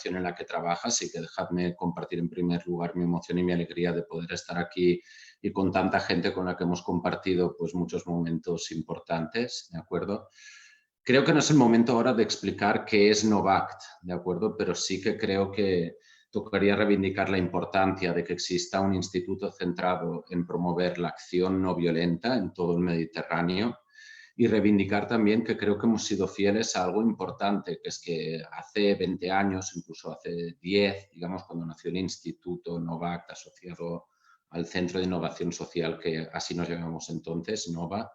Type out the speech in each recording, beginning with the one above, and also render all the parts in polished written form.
organización en la que trabajas y que dejadme compartir en primer lugar mi emoción y mi alegría de poder estar aquí y con tanta gente con la que hemos compartido pues, muchos momentos importantes, ¿de acuerdo? Creo que no es el momento ahora de explicar qué es Novact, ¿de acuerdo? Pero sí que creo que tocaría reivindicar la importancia de que exista un instituto centrado en promover la acción no violenta en todo el Mediterráneo y reivindicar también que creo que hemos sido fieles a algo importante, que es que hace 20 años, incluso hace 10, digamos, cuando nació el Instituto Novact asociado al Centro de Innovación Social, que así nos llamamos entonces, NOVA,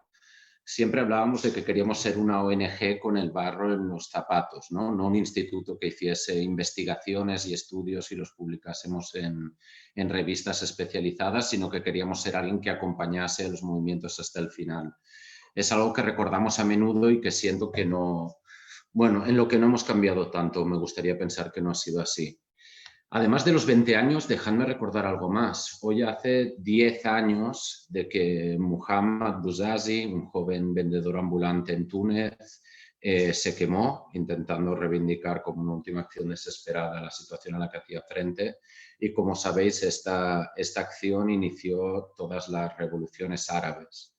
siempre hablábamos de que queríamos ser una ONG con el barro en los zapatos, ¿no? No un instituto que hiciese investigaciones y estudios y los publicásemos en revistas especializadas, sino que queríamos ser alguien que acompañase a los movimientos hasta el final. Es algo que recordamos a menudo y que siento que no, bueno, en lo que no hemos cambiado tanto, me gustaría pensar que no ha sido así. Además de los 20 años, dejadme recordar algo más. Hoy hace 10 años de que Muhammad Bouazizi, un joven vendedor ambulante en Túnez, se quemó intentando reivindicar como una última acción desesperada la situación a la que hacía frente. Y como sabéis, esta acción inició todas las revoluciones árabes.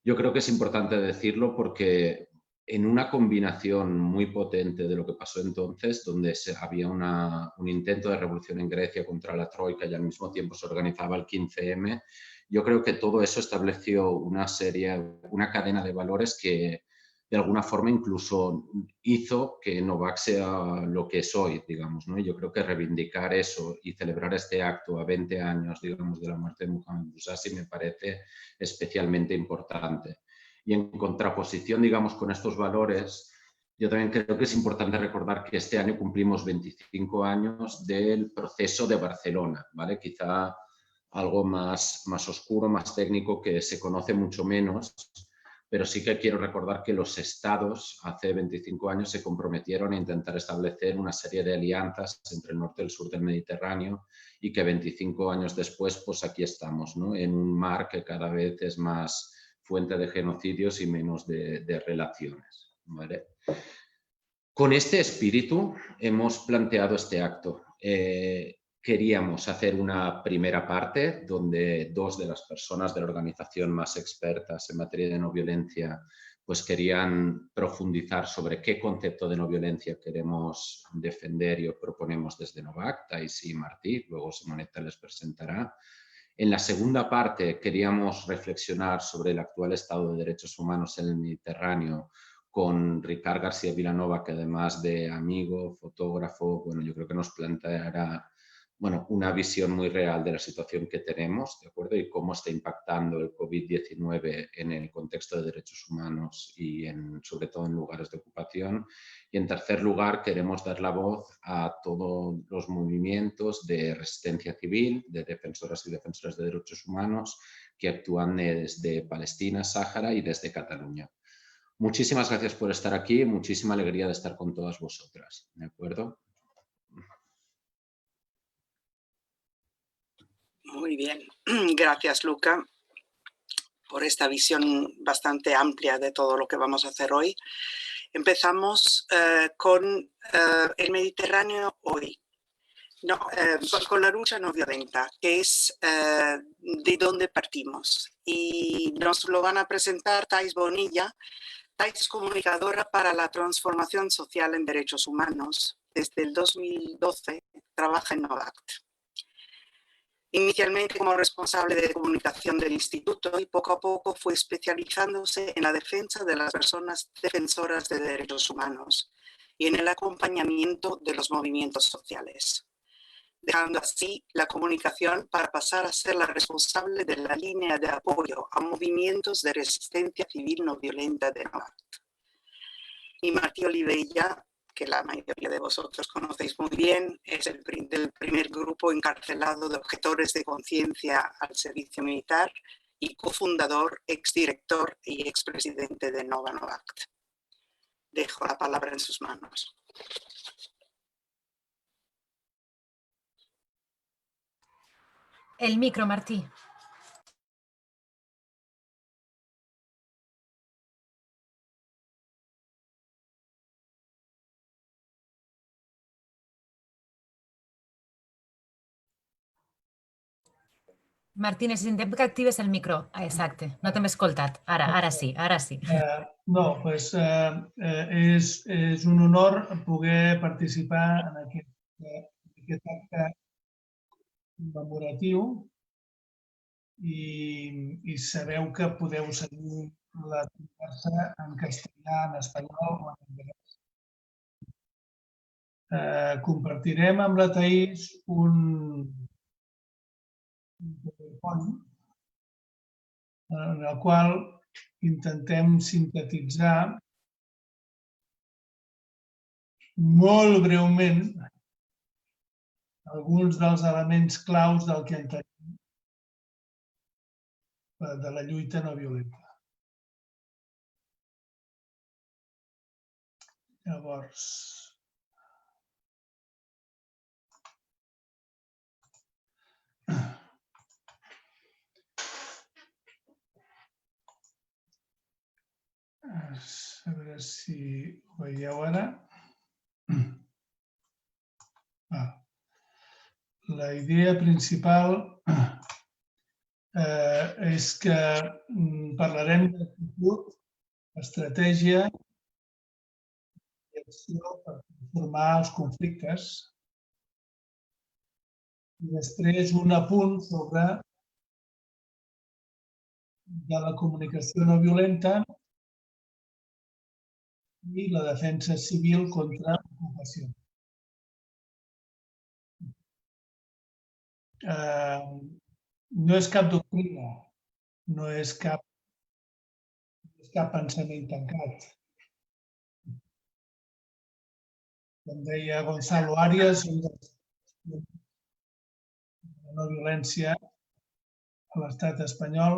Yo creo que es importante decirlo porque en una combinación muy potente de lo que pasó entonces, donde había un intento de revolución en Grecia contra la Troika y al mismo tiempo se organizaba el 15M, yo creo que todo eso estableció una cadena de valores que de alguna forma incluso hizo que Novact sea lo que es hoy, digamos, ¿no? Y yo creo que reivindicar eso y celebrar este acto a 20 años, digamos, de la muerte de Muhammad Bouazizi me parece especialmente importante. Y en contraposición, digamos, con estos valores, yo también creo que es importante recordar que este año cumplimos 25 años del proceso de Barcelona, ¿vale? Quizá algo más oscuro, más técnico, que se conoce mucho menos, pero sí que quiero recordar que los estados hace 25 años se comprometieron a intentar establecer una serie de alianzas entre el norte y el sur del Mediterráneo y que 25 años después, pues aquí estamos, ¿no? En un mar que cada vez es más fuente de genocidios y menos de relaciones, ¿vale? Con este espíritu hemos planteado este acto. Queríamos hacer una primera parte donde dos de las personas de la organización más expertas en materia de no violencia pues querían profundizar sobre qué concepto de no violencia queremos defender y proponemos desde Novact, Thais y Martí, luego Simonetta les presentará. En la segunda parte queríamos reflexionar sobre el actual estado de derechos humanos en el Mediterráneo con Ricard García Vilanova, que además de amigo, fotógrafo, bueno, yo creo que nos planteará una visión muy real de la situación que tenemos, ¿de acuerdo? Y cómo está impactando el COVID-19 en el contexto de derechos humanos y sobre todo en lugares de ocupación. Y en tercer lugar, queremos dar la voz a todos los movimientos de resistencia civil, de defensoras y defensores de derechos humanos que actúan desde Palestina, Sáhara y desde Cataluña. Muchísimas gracias por estar aquí, muchísima alegría de estar con todas vosotras, ¿de acuerdo? Muy bien, gracias Luca por esta visión bastante amplia de todo lo que vamos a hacer hoy. Empezamos con el Mediterráneo hoy, con la lucha no violenta, que es de donde partimos. Y nos lo van a presentar Thais Bonilla. Thais es comunicadora para la transformación social en derechos humanos. Desde el 2012 trabaja en Novact. Inicialmente como responsable de comunicación del instituto y poco a poco fue especializándose en la defensa de las personas defensoras de derechos humanos y en el acompañamiento de los movimientos sociales, dejando así la comunicación para pasar a ser la responsable de la línea de apoyo a movimientos de resistencia civil no violenta de Novact. Y Martí Olivella, que la mayoría de vosotros conocéis muy bien, es del primer grupo encarcelado de objetores de conciencia al servicio militar y cofundador, exdirector y expresidente de Nova Novact. Dejo la palabra en sus manos. El micro, Martí. Martí, necessitem que actives el micro. Exacte, no t'hem escoltat. Ara sí, ara sí. No, doncs és un honor poder participar en aquest acte commemoratiu i sabeu que podeu seguir la conversa en castellà, en espanyol o en anglès. Compartirem amb la Thaís un PowerPoint en el qual intentem sintetitzar molt breument alguns dels elements claus del que entenem de la lluita no violenta. Llavors, a veure si ho veieu ara. La idea principal és que parlarem d'actitud, estratègia i acció per transformar els conflictes. I després un apunt sobre la comunicació no violenta i la defensa civil contra l'ocupació. No és cap doctrina, no és cap pensament tancat. Com deia Gonzalo Arias, la no violència a l'estat espanyol,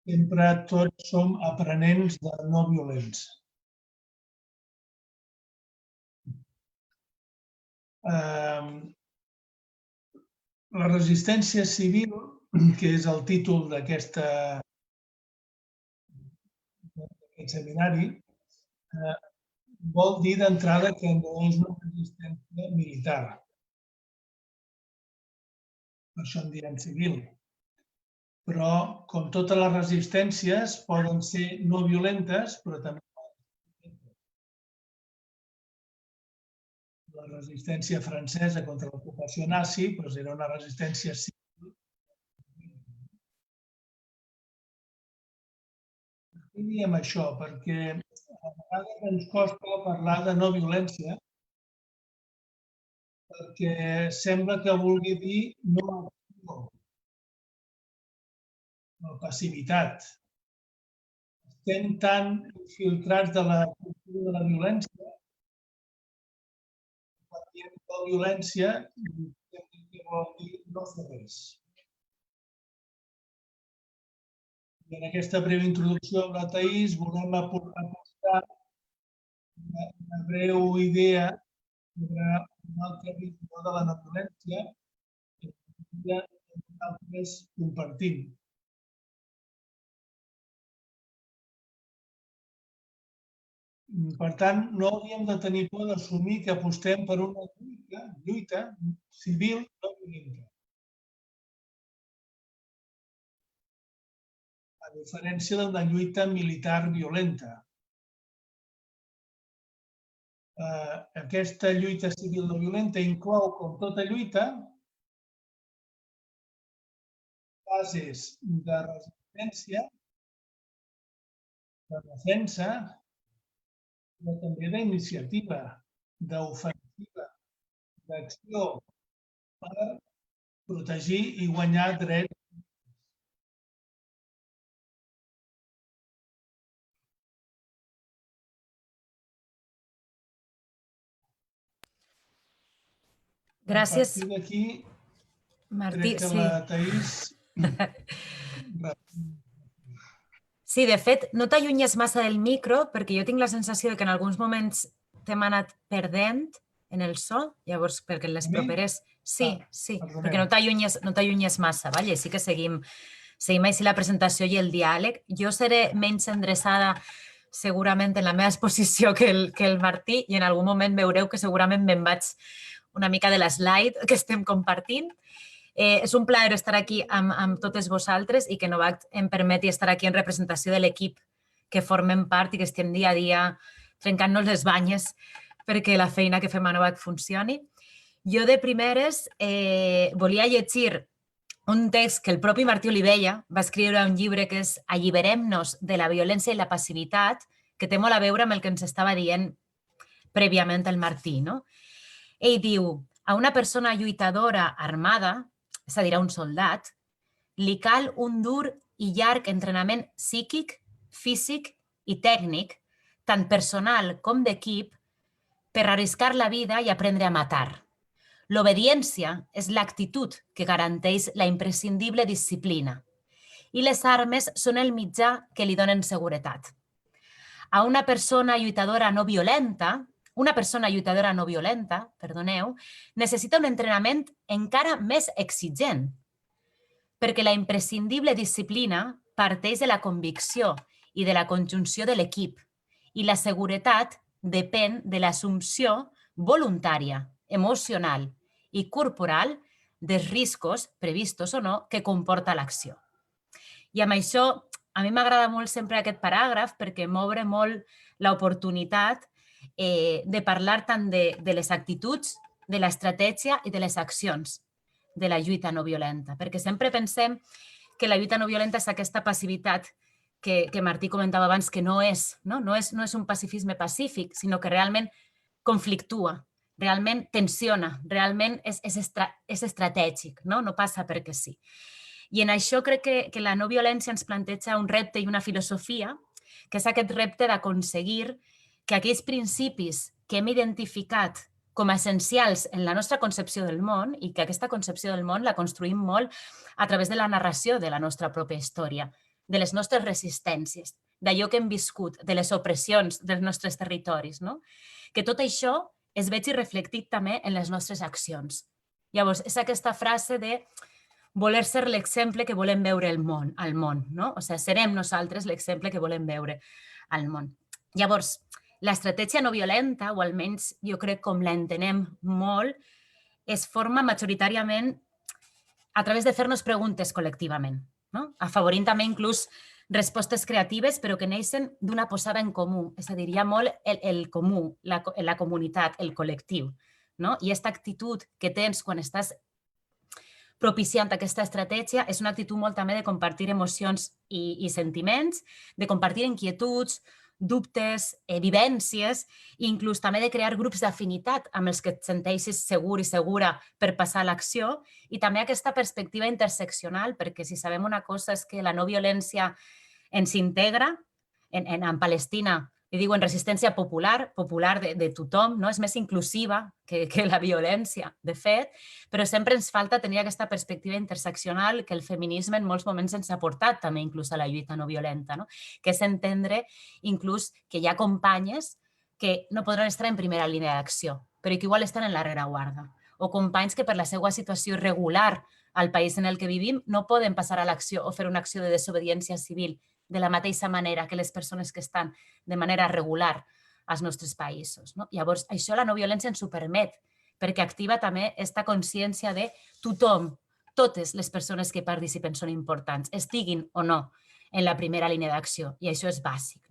sempre tots som aprenents de no violents. La resistència civil, que és el títol d'aquest seminari, vol dir d'entrada que no és una resistència militar. Per això en diem civil. Però, com totes les resistències, poden ser no violentes, però també la resistència francesa contra l'ocupació nazi era una resistència civil. Per què diem això? Perquè a vegades ens costa parlar de no violència perquè sembla que vulgui dir no acció, no passivitat. Estem tan infiltrats de la cultura de la violència quan diem no violència vol dir no fer res. I en aquesta breu introducció amb la Thaís volem aportar una breu idea sobre una altra visió de la no violència que nosaltres compartim. Per tant, no hauríem de tenir por d'assumir que apostem per una lluita civil no violenta. A diferència d'una lluita militar violenta. Aquesta lluita civil no violenta inclou, com tota lluita, fases de resistència, de defensa, però també d'iniciativa, d'ofensiva, d'acció per protegir i guanyar drets. Gràcies, A partir d'aquí, Martí. crec que la Thaís... Sí, de fet, no t'allunyes massa del micro perquè jo tinc la sensació que en alguns moments t'hem anat perdent en el so, llavors perquè en les properes... Sí, perquè no t'allunyes massa, sí que seguim així la presentació i el diàleg. Jo seré menys endreçada segurament en la meva exposició que el Martí i en algun moment veureu que segurament me'n vaig una mica de la slide que estem compartint. És un plaer estar aquí amb totes vosaltres i que Novact em permeti estar aquí en representació de l'equip que formem part i que estem dia a dia trencant-nos les banyes perquè la feina que fem a Novact funcioni. Jo de primeres volia llegir un text que el propi Martí Olivella va escriure a un llibre que és Alliberem-nos de la violència i la passivitat, que té molt a veure amb el que ens estava dient prèviament el Martí. Ell diu, a una persona lluitadora armada, és a dir, a un soldat, li cal un dur i llarg entrenament psíquic, físic i tècnic, tant personal com d'equip, per arriscar la vida i aprendre a matar. L'obediència és l'actitud que garanteix la imprescindible disciplina i les armes són el mitjà que li donen seguretat. A una persona lluitadora no violenta, necessita un entrenament encara més exigent, perquè la imprescindible disciplina parteix de la convicció i de la conjunció de l'equip i la seguretat depèn de l'assumpció voluntària, emocional i corporal dels riscos, previstos o no, que comporta l'acció. I amb això, a mi m'agrada molt sempre aquest paràgraf perquè m'obre molt l'oportunitat de parlar tant de les actituds, de l'estratègia i de les accions de la lluita no violenta. Perquè sempre pensem que la lluita no violenta és aquesta passivitat que Martí comentava abans, que no és un pacifisme pacífic, sinó que realment conflictua, realment tensiona, realment és estratègic, no passa perquè sí. I en això crec que la no violència ens planteja un repte i una filosofia, que és aquest repte d'aconseguir que aquells principis que hem identificat com a essencials en la nostra concepció del món i que aquesta concepció del món la construïm molt a través de la narració de la nostra pròpia història, de les nostres resistències, d'allò que hem viscut, de les opressions dels nostres territoris, que tot això es vegi reflectit també en les nostres accions. Llavors, és aquesta frase de voler ser l'exemple que volem veure al món, o sigui, serem nosaltres l'exemple que volem veure al món. Llavors, l'estratègia no violenta, o almenys jo crec com l'entenem molt, es forma majoritàriament a través de fer-nos preguntes col·lectivament, afavorint també inclús respostes creatives, però que neixen d'una posada en comú. És a dir, hi ha molt el comú, la comunitat, el col·lectiu. I aquesta actitud que tens quan estàs propiciant aquesta estratègia és una actitud molt també de compartir emocions i sentiments, de compartir inquietuds, dubtes, vivències, i inclús també de crear grups d'afinitat amb els que et senteixis segur i segura per passar a l'acció, i també aquesta perspectiva interseccional, perquè si sabem una cosa és que la no violència ens integra, en Palestina li diuen resistència popular de tothom, és més inclusiva que la violència, de fet, però sempre ens falta tenir aquesta perspectiva interseccional que el feminisme en molts moments ens ha portat també inclús a la lluita no violenta, que és entendre inclús que hi ha companyes que no podran estar en primera línia d'acció, però que igual estan en la rereguarda, o companys que per la seva situació irregular al país en el que vivim no poden passar a l'acció o fer una acció de desobediència civil de la mateixa manera que les persones que estan de manera regular als nostres països. Llavors, això la no violència ens ho permet, perquè activa també aquesta consciència de tothom, totes les persones que participen són importants, estiguin o no en la primera línia d'acció, i això és bàsic.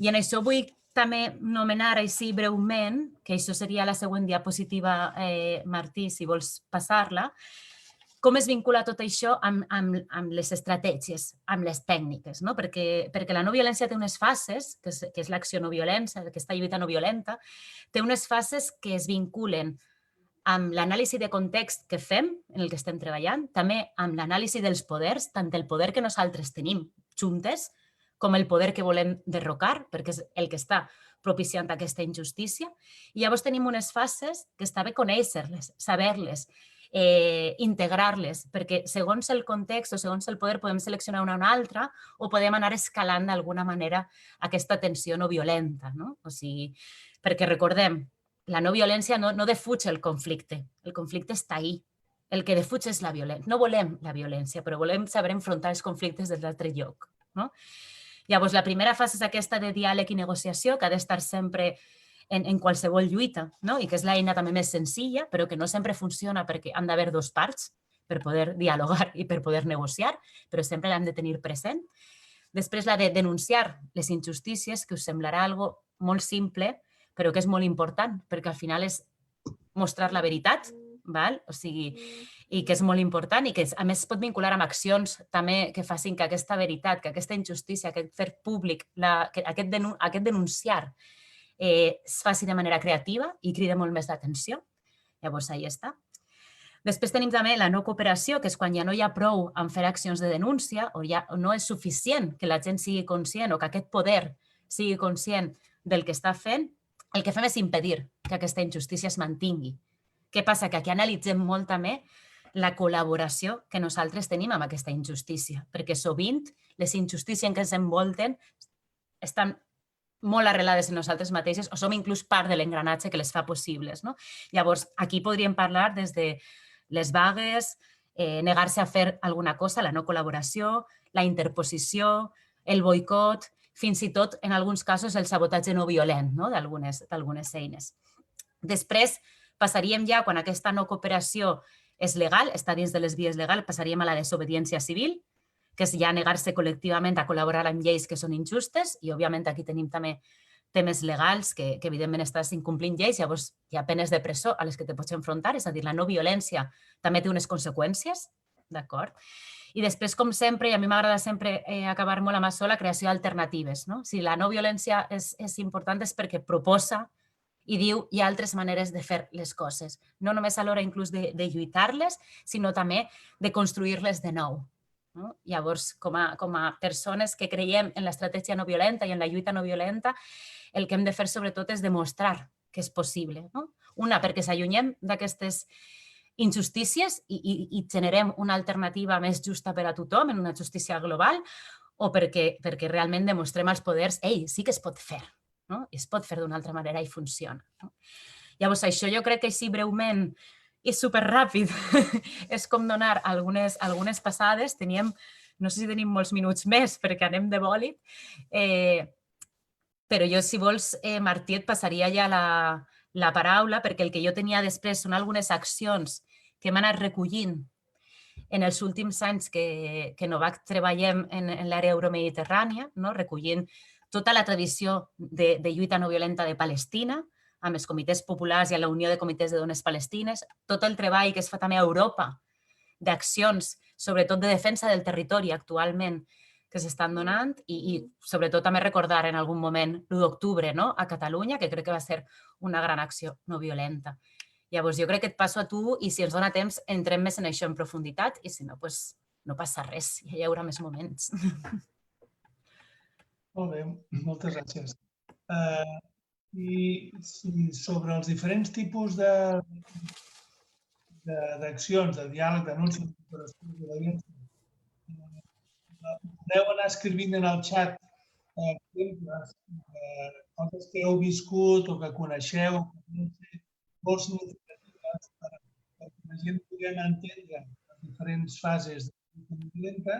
I en això vull també nomenar així breument, que això seria la següent diapositiva, Martí, si vols passar-la, com es vincula tot això amb les estratègies, amb les tècniques, perquè la no violència té unes fases, que és l'acció no violenta, aquesta lluita no violenta, té unes fases que es vinculen amb l'anàlisi de context que fem, en el que estem treballant, també amb l'anàlisi dels poders, tant el poder que nosaltres tenim juntes, com el poder que volem derrocar, perquè és el que està propiciant aquesta injustícia. I llavors tenim unes fases que està bé conèixer-les, saber-les, integrar-les, perquè segons el context o segons el poder podem seleccionar una o una altra o podem anar escalant d'alguna manera aquesta tensió no violenta. O sigui, perquè recordem, la no violència no defuig el conflicte està ahí. El que defuig és la violència. No volem la violència, però volem saber enfrontar els conflictes des d'altre lloc. Llavors, la primera fase és aquesta de diàleg i negociació, que ha d'estar sempre en qualsevol lluita, no? I que és l'eina també més senzilla, però que no sempre funciona perquè han d'haver dos parts per poder dialogar i per poder negociar, però sempre l'hem de tenir present. Després la de denunciar les injustícies, que us semblarà algo molt simple, però que és molt important, perquè al final és mostrar la veritat, val? O sigui, i que és molt important i que a més es pot vincular amb accions també que facin que aquesta veritat, que aquesta injustícia, aquest fer públic, aquest denunciar es faci de manera creativa i crida molt més l'atenció. Llavors, ahí està. Després tenim també la no cooperació, que és quan ja no hi ha prou en fer accions de denúncia o ja no és suficient que la gent sigui conscient o que aquest poder sigui conscient del que està fent. El que fem és impedir que aquesta injustícia es mantingui. Què passa? Que aquí analitzem molt també la col·laboració que nosaltres tenim amb aquesta injustícia, perquè sovint les injustícies en què ens envolten estan molt arrelades en nosaltres mateixes o som inclús part de l'engranatge que les fa possibles. No? Llavors, aquí podríem parlar des de les vagues, negar-se a fer alguna cosa, la no col·laboració, la interposició, el boicot, fins i tot, en alguns casos, el sabotatge no violent, no? d'algunes eines. Després, passaríem ja, quan aquesta no cooperació és legal, està dins de les vies legals, passaríem a la desobediència civil, que és ja negar-se col·lectivament a col·laborar amb lleis que són injustes i, òbviament, aquí tenim també temes legals que evidentment, estàs incomplint lleis, llavors hi ha penes de presó a les que te pots enfrontar, és a dir, la no violència també té unes conseqüències, d'acord? I després, com sempre, i a mi m'agrada sempre acabar molt amb això, la creació d'alternatives. Si la no violència és important és perquè proposa i diu hi ha altres maneres de fer les coses, no només a l'hora inclús de lluitar-les, sinó també de construir-les de nou. Llavors, com a persones que creiem en l'estratègia no violenta i en la lluita no violenta, el que hem de fer sobretot és demostrar que és possible. Una, perquè s'allunyem d'aquestes injustícies i generem una alternativa més justa per a tothom, en una justícia global, o perquè realment demostrem als poders, ei, sí que es pot fer, i es pot fer d'una altra manera i funciona. Llavors, això jo crec que així breument i superràpid és com donar algunes passades. No sé si tenim molts minuts més perquè anem de bòlit, però jo, si vols, Martí, et passaria ja la paraula, perquè el que jo tenia després són algunes accions que hem anat recollint en els últims anys que Novact treballem en l'àrea euromediterrània, recollint tota la tradició de lluita no violenta de Palestina, amb els comitès populars i a la Unió de Comitès de Dones Palestines, tot el treball que es fa també a Europa d'accions, sobretot de defensa del territori actualment, que s'estan donant i sobretot també recordar en algun moment l'1 d'octubre a Catalunya, que crec que va ser una gran acció no violenta. Llavors, jo crec que et passo a tu i si ens dona temps entrem més en això en profunditat i si no, doncs no passa res, ja hi haurà més moments. Molt bé, moltes gràcies. I sobre els diferents tipus d'accions, de diàleg, d'anuncis, d'audiència, podeu anar escrivint en el xat exemples de coses que heu viscut o que coneixeu, molt significatives perquè la gent puguem entendre les diferents fases de la violenta.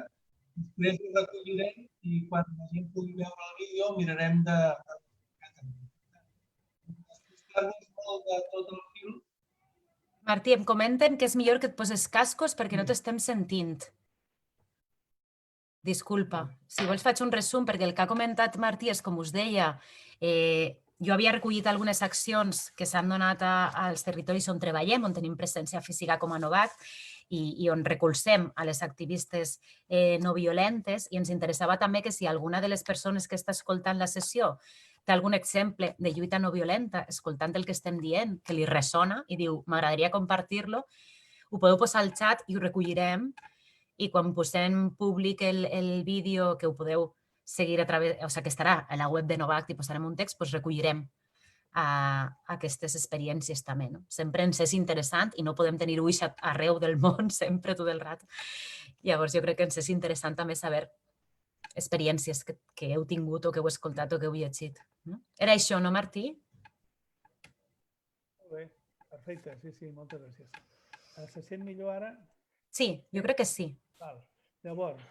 Després ho recollirem i quan la gent pugui veure el vídeo mirarem de explicar-vos molt de tot el fil. Martí, em comenten que és millor que et poses cascos perquè no t'estem sentint. Disculpa. Si vols faig un resum perquè el que ha comentat Martí és, com us deia, jo havia recollit algunes accions que s'han donat als territoris on treballem, on tenim presència física com a Novact i on recolzem a les activistes no violentes i ens interessava també que si alguna de les persones que està escoltant la sessió té algun exemple de lluita no violenta, escoltant el que estem dient, que li ressona i diu m'agradaria compartir-lo, ho podeu posar al xat i ho recollirem i quan posem públic el vídeo que ho podeu seguir a través, o sigui que estarà a la web de Novact i posarem un text, doncs recollirem aquestes experiències també. Sempre ens és interessant i no podem tenir ulls arreu del món sempre tot el rato. Llavors jo crec que ens és interessant també saber experiències que heu tingut o que heu escoltat o que heu llegit. Era això, no, Martí? Molt bé, perfecte, sí, moltes gràcies. Se sent millor ara? Sí, jo crec que sí. Llavors,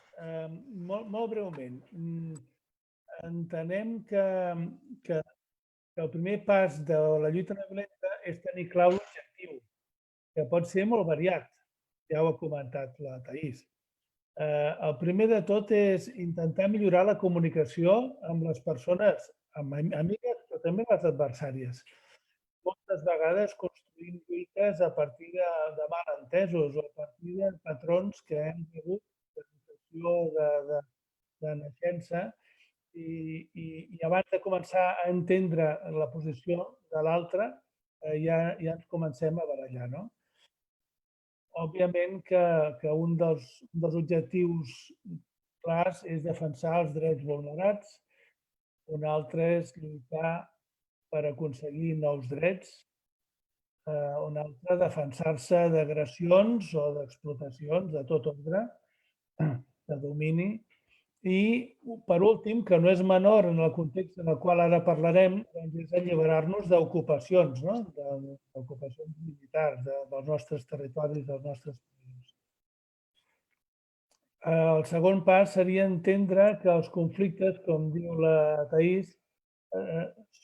molt breument, entenem que que el primer pas de la lluita no violenta és tenir clau l'objectiu, que pot ser molt variat, ja ho ha comentat la Taís. El primer de tot és intentar millorar la comunicació amb les persones, amb amigues, però també amb les adversàries. Moltes vegades construïm lluites a partir de malentesos o a partir de patrons que hem rebut d'educació de naixença i abans de començar a entendre la posició de l'altre ja ens comencem a barallar, no? Òbviament que un dels objectius clars és defensar els drets vulnerats, un altre és lluitar per aconseguir nous drets, un altre defensar-se d'agressions o d'explotacions de tot ordre, de domini. I, per últim, que no és menor en el context en el qual ara parlarem, doncs és alliberar-nos d'ocupacions, no? D'ocupacions militars dels nostres territoris, dels nostres països. El segon pas seria entendre que els conflictes, com diu la Taís,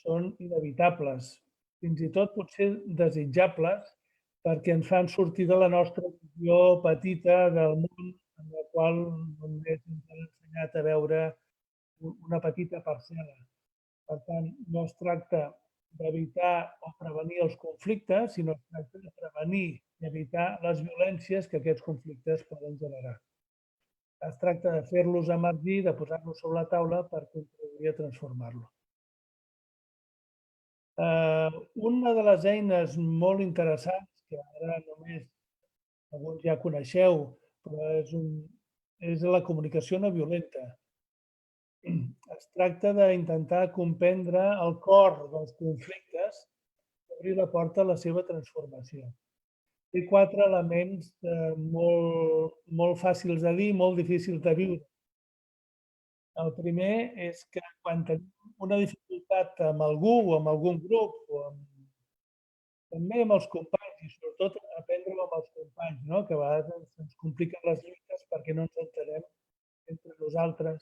són inevitables, fins i tot potser desitjables, perquè ens fan sortir de la nostra visió petita del món en la qual només ens han ensenyat a veure una petita parcel·la. Per tant, no es tracta d'evitar o prevenir els conflictes, sinó es tracta de prevenir i evitar les violències que aquests conflictes poden generar. Es tracta de fer-los emergir, de posar-los sobre la taula per contribuir a transformar-los. Una de les eines molt interessants, que ara només alguns ja coneixeu, però és la comunicació no violenta. Es tracta d'intentar comprendre el cor dels conflictes i obrir la porta a la seva transformació. Té 4 elements molt fàcils de dir, molt difícils de viure. El primer és que quan tenim una dificultat amb algú o amb algun grup o també amb els companys i sobretot aprendre-ho amb els companys, no? Que a vegades ens compliquen les lluites perquè no ens entenem entre nosaltres.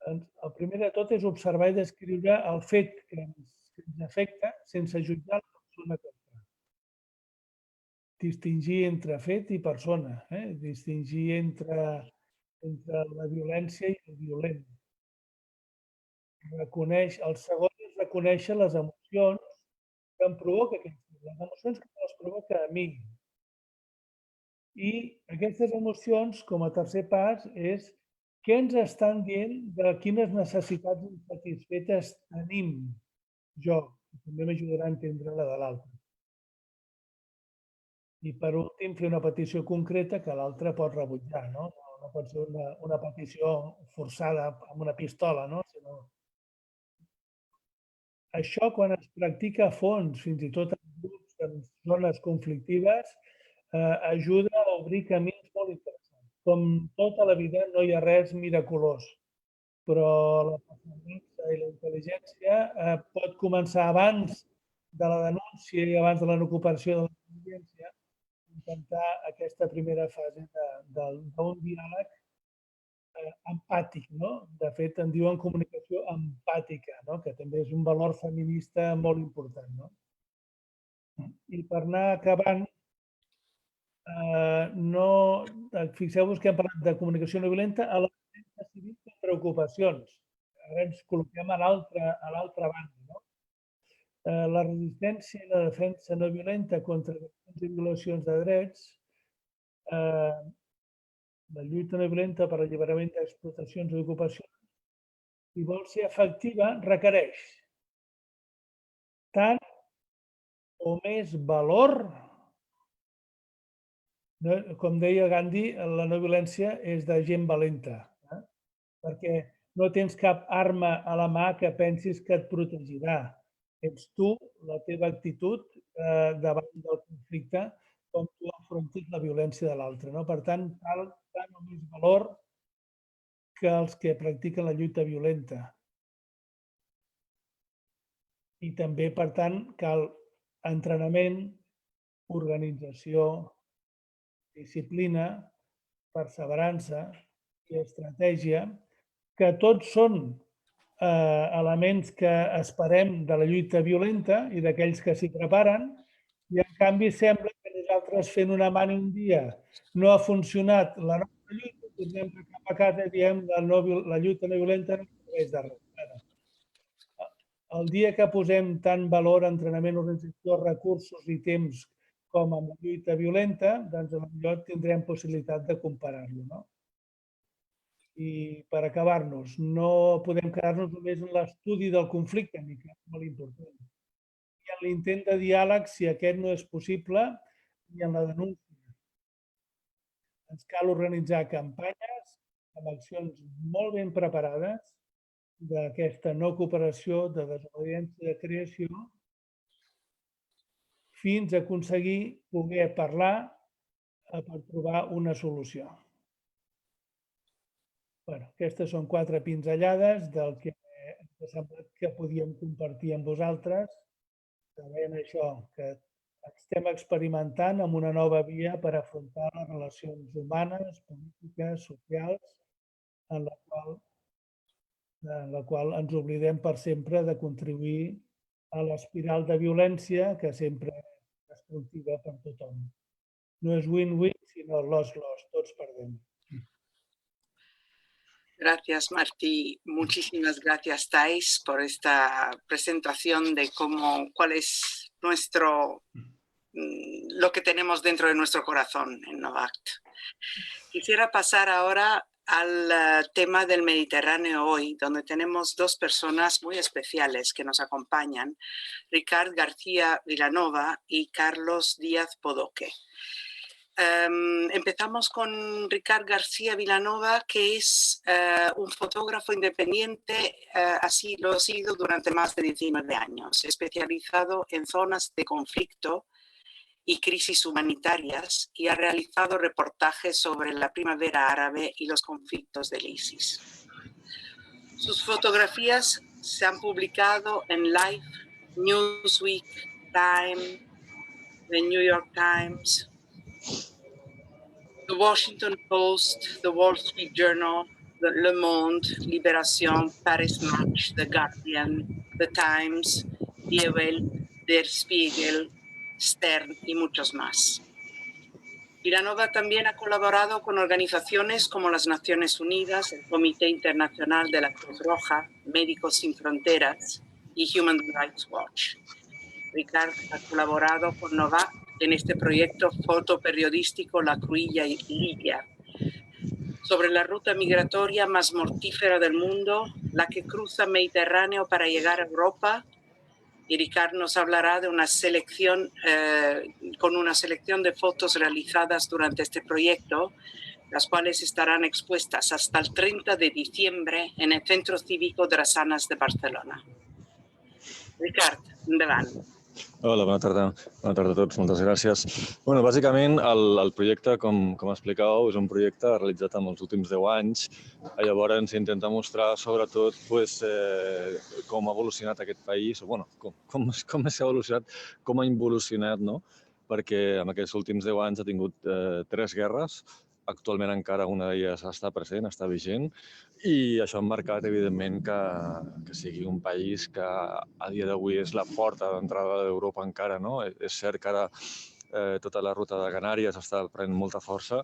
El primer de tot és observar i descriure el fet que ens afecta sense jutjar la persona que el fa. Distingir entre fet i persona, distingir entre la violència i el violent. El segon és reconèixer les emocions que em provoca les emocions que les provoca a mi. I aquestes emocions, com a tercer pas, és què ens estan dient de quines necessitats insatisfetes tenim jo, que també m'ajudarà a entendre la de l'altre. I per últim, fer una petició concreta que l'altre pot rebutjar, no? No pot ser una petició forçada amb una pistola, no? Això, quan es practica a fons, fins i tot en grups, en zones conflictives, ajuda a obrir camins molt interessants. Com tota la vida, no hi ha res miraculós, però la paciència i la intel·ligència pot començar abans de la denúncia i abans de la recuperació de la intel·ligència, intentar aquesta primera fase d'un diàleg empàtic, no? De fet, en diuen comunicació empàtica, no? Que també és un valor feminista molt important, no? I per anar acabant, fixeu-vos que hem parlat de comunicació no violenta a la defensa civil contra ocupacions. Ara ens col·loquem a l'altra banda, no? La resistència i la defensa no violenta contra violacions de drets, la lluita no violenta per l'alliberament d'explotacions i ocupacions, si vol ser efectiva, requereix tant o més valor. Com deia Gandhi, la no violència és de gent valenta, perquè no tens cap arma a la mà que pensis que et protegirà. Ets tu, la teva actitud davant del conflicte, com tu afrontes la violència de l'altre. Per tant, cal tant o més valor que els que practiquen la lluita violenta. I també, per tant, cal entrenament, organització, disciplina, perseverança i estratègia, que tots són elements que esperem de la lluita violenta i d'aquells que s'hi preparen, i en canvi sembla que nosaltres fent una mani un dia no ha funcionat la nostra lluita, tornem cap a casa i diem la lluita no violenta no serveix de res. El dia que posem tant valor a entrenament, organització, recursos i temps com amb la lluita violenta, doncs potser tindrem possibilitat de comparar-lo, no? I per acabar-nos, no podem quedar-nos només en l'estudi del conflicte, ni que és molt important. I en l'intent de diàleg, si aquest no és possible, i en la denúncia. Ens cal organitzar campanyes amb accions molt ben preparades d'aquesta no cooperació, de desobediència, de creació, fins a aconseguir poder parlar per trobar una solució. Aquestes són 4 pinzellades del que ens ha semblat que podíem compartir amb vosaltres. Sabent això, que estem experimentant amb una nova via per afrontar les relacions humanes, polítiques, socials, en la qual ens oblidem per sempre de contribuir a l'espiral de violència que sempre és destructiva per tothom. No és win-win, sinó loss-loss, tots perdem. Gracias, Martí. Muchísimas gracias, Thais, por esta presentación de cuál es lo que tenemos dentro de nuestro corazón en Novact. Quisiera pasar ahora al tema del Mediterráneo hoy, donde tenemos 2 personas muy especiales que nos acompañan, Ricard García Vilanova y Carlos Díaz Bodoque. Empezamos con Ricard García Vilanova, que es un fotógrafo independiente, así lo ha sido durante más de 19 años, especializado en zonas de conflicto y crisis humanitarias, y ha realizado reportajes sobre la primavera árabe y los conflictos del ISIS. Sus fotografías se han publicado en Life, Newsweek, Time, The New York Times, The Washington Post, The Wall Street Journal, Le Monde, Libération, Paris Match, The Guardian, The Times, Die Welt, Der Spiegel, Stern y muchos más. Vilanova también ha colaborado con organizaciones como las Naciones Unidas, el Comité Internacional de la Cruz Roja, Médicos Sin Fronteras y Human Rights Watch. Ricard ha colaborado con Novact en este proyecto fotoperiodístico La Cruïlla y Libia, sobre la ruta migratoria más mortífera del mundo, la que cruza Mediterráneo para llegar a Europa. Y Ricard nos hablará de una selección, con una selección de fotos realizadas durante este proyecto, las cuales estarán expuestas hasta el 30 de diciembre en el Centro Cívico Drassanes de Barcelona. Ricard, endavant. Hola, bona tarda. Bona tarda a tots, moltes gràcies. Bueno, bàsicament, el projecte, com explicàveu, és un projecte realitzat en els últims 10 anys. Llavors, intenta mostrar, sobretot, com ha evolucionat aquest país, o com s'ha evolucionat, com ha involucionat, no? Perquè en aquests últims 10 anys ha tingut 3 guerres. Actualment encara una d'elles està present, està vigent, i això ha marcat, evidentment, que sigui un país que a dia d'avui és la porta d'entrada d'Europa encara, no? És cert que ara tota la ruta de Canàries està prenent molta força,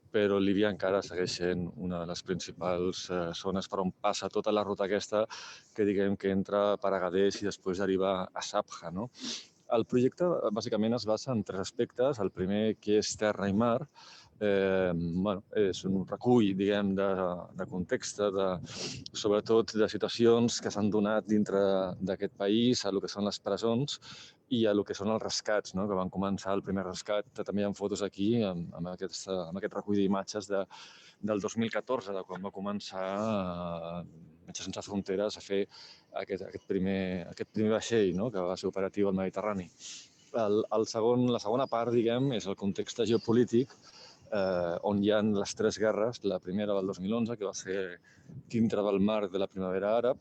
però Líbia encara segueix sent una de les principals zones per on passa tota la ruta aquesta, que diguem que entra per Agadez i després arriba a Sabha, no? El projecte, bàsicament, es basa en 3 aspectes. El primer, que és terra i mar. És un recull, diguem, de context, sobretot de situacions que s'han donat dintre d'aquest país, a lo que són les presons i a lo que són els rescats, que van començar el primer rescat. També hi ha fotos aquí, amb aquest recull d'imatges del 2014, de quan va començar Metges Sense Fronteres a fer aquest primer vaixell, que va ser operatiu al Mediterrani. La segona part, diguem, és el context geopolític, on hi ha les 3 guerres. La primera del 2011, que va ser dintre del marc de la primavera àrab.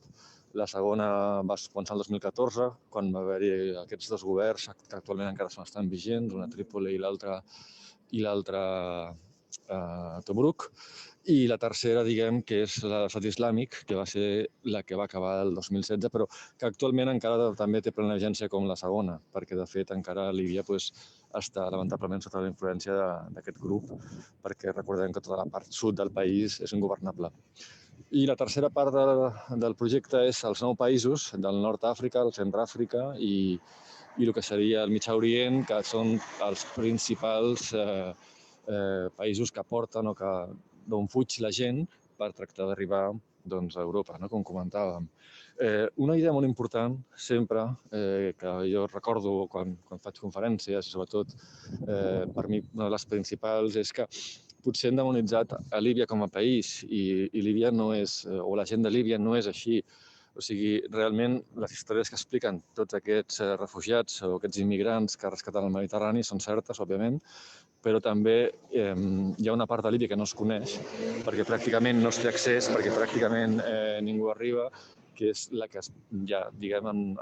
La segona va començar el 2014, quan va haver-hi aquests 2 governs que actualment encara estan vigents, una a Trípoli i l'altra Tobruk. I la tercera, diguem, que és l'Estat Islàmic, que va ser la que va acabar el 2016, però que actualment encara també té plena vigència com la segona, perquè, de fet, encara Líbia està lamentablement sota la influència d'aquest grup, perquè recordem que tota la part sud del país és ingovernable. I la tercera part del projecte és els 9 països del nord d'Àfrica, el centre d'Àfrica i el que seria el Mitjà Orient, que són els principals països que porten o d'on fuig la gent per tractar d'arribar a Europa, com comentàvem. Una idea molt important, sempre, que jo recordo quan faig conferències, i sobretot per mi una de les principals, és que potser hem demonitzat a Líbia com a país i Líbia no és, o la gent de Líbia no és així. O sigui, realment, les històries que expliquen tots aquests refugiats o aquests immigrants que rescaten el Mediterrani són certes, òbviament, però també hi ha una part de Líbia que no es coneix perquè pràcticament no es té accés, perquè pràcticament ningú arriba, que és la que ja, diguem,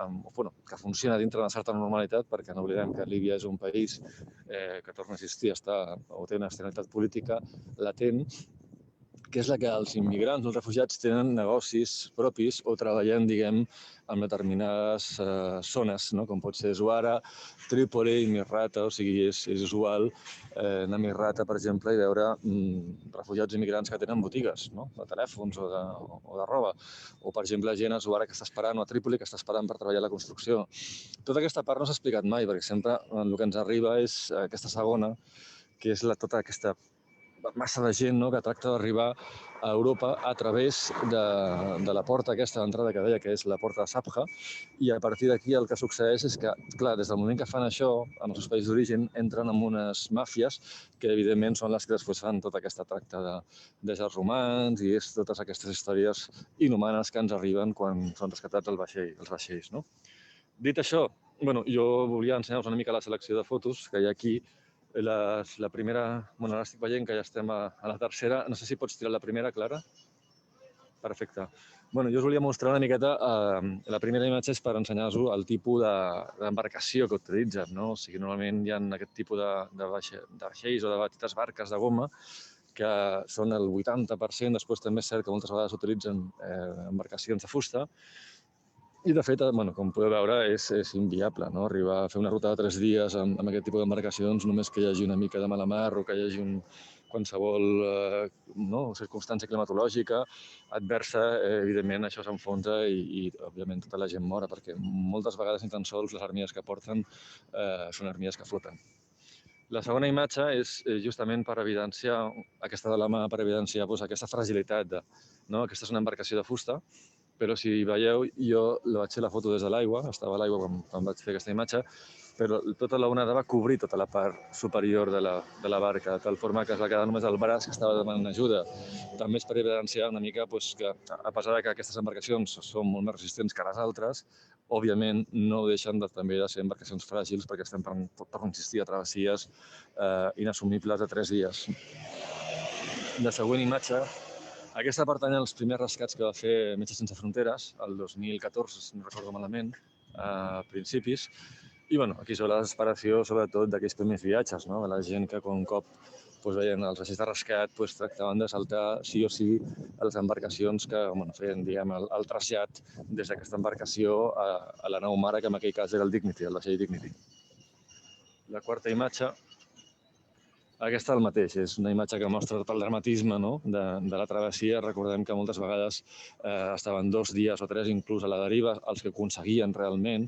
que funciona dintre d'una certa normalitat, perquè no oblidem que Líbia és un país que torna a existir, o té una estabilitat política latent, que és la que els immigrants, els refugiats, tenen negocis propis o treballen, diguem, en determinades zones, com pot ser Zuara, Trípoli, Misrata, o sigui, és usual anar a Misrata, per exemple, i veure refugiats immigrants que tenen botigues, de telèfons o de roba. O, per exemple, gent a Zuara que està esperant, o a Trípoli que està esperant per treballar a la construcció. Tota aquesta part no s'ha explicat mai, perquè sempre el que ens arriba és aquesta segona, que és tota aquesta massa de gent que tracta d'arribar a Europa a través de la porta aquesta d'entrada que deia que és la porta de Sabha, i a partir d'aquí el que succeeix és que, clar, des del moment que fan això, en els seus països d'origen, entren en unes màfies que, evidentment, són les que després fan tota aquesta tracta d'éssers humans i totes aquestes històries inhumanes que ens arriben quan són rescatats els vaixells. Dit això, jo volia ensenyar-vos una mica la selecció de fotos que hi ha aquí. La primera, ara estic veient que ja estem a la tercera. No sé si pots tirar la primera, Clara. Perfecte. Jo us volia mostrar una miqueta, la primera imatge és per ensenyar-vos el tipus d'embarcació que utilitzen. O sigui, normalment hi ha aquest tipus de vaixells o de petites barques de goma que són el 80%, després també és cert que moltes vegades utilitzen embarcacions de fusta. I, de fet, com podeu veure, és inviable arribar a fer una ruta de 3 dies amb aquest tipus d'embarcacions, només que hi hagi una mica de mala mar o que hi hagi qualsevol circumstància climatològica adversa, evidentment això s'enfonsa i, òbviament, tota la gent mora, perquè moltes vegades ni tan sols les armilles que porten són armilles que floten. La segona imatge és justament per evidenciar, aquesta de la mà, per evidenciar aquesta fragilitat. Aquesta és una embarcació de fusta, però si veieu, jo vaig fer la foto des de l'aigua, estava a l'aigua quan vaig fer aquesta imatge, però tota l'onada va cobrir tota la part superior de la barca, de tal forma que es va quedar només el braç que estava demanant ajuda. També és per evidenciar una mica que, a pesar que aquestes embarcacions són molt més resistents que les altres, òbviament no deixen també de ser embarcacions fràgils perquè estem per insistir a travessies inassumibles de 3 dies. La següent imatge, aquesta pertany als primers rescats que va fer Metges Sense Fronteres, el 2014, si no recordo malament, a principis. I aquí és la desesperació, sobretot, d'aquells primers viatges, de la gent que, un cop veien els vaixells de rescat, tractaven de saltar sí o sí a les embarcacions que feien el trasllat des d'aquesta embarcació a la nau mare, que en aquell cas era el Dignity, el vaixell Dignity. La quarta imatge, aquesta el mateix, és una imatge que mostra tot el dramatisme de la travessia. Recordem que moltes vegades estaven 2 dies o 3 inclús a la deriva, els que aconseguien realment.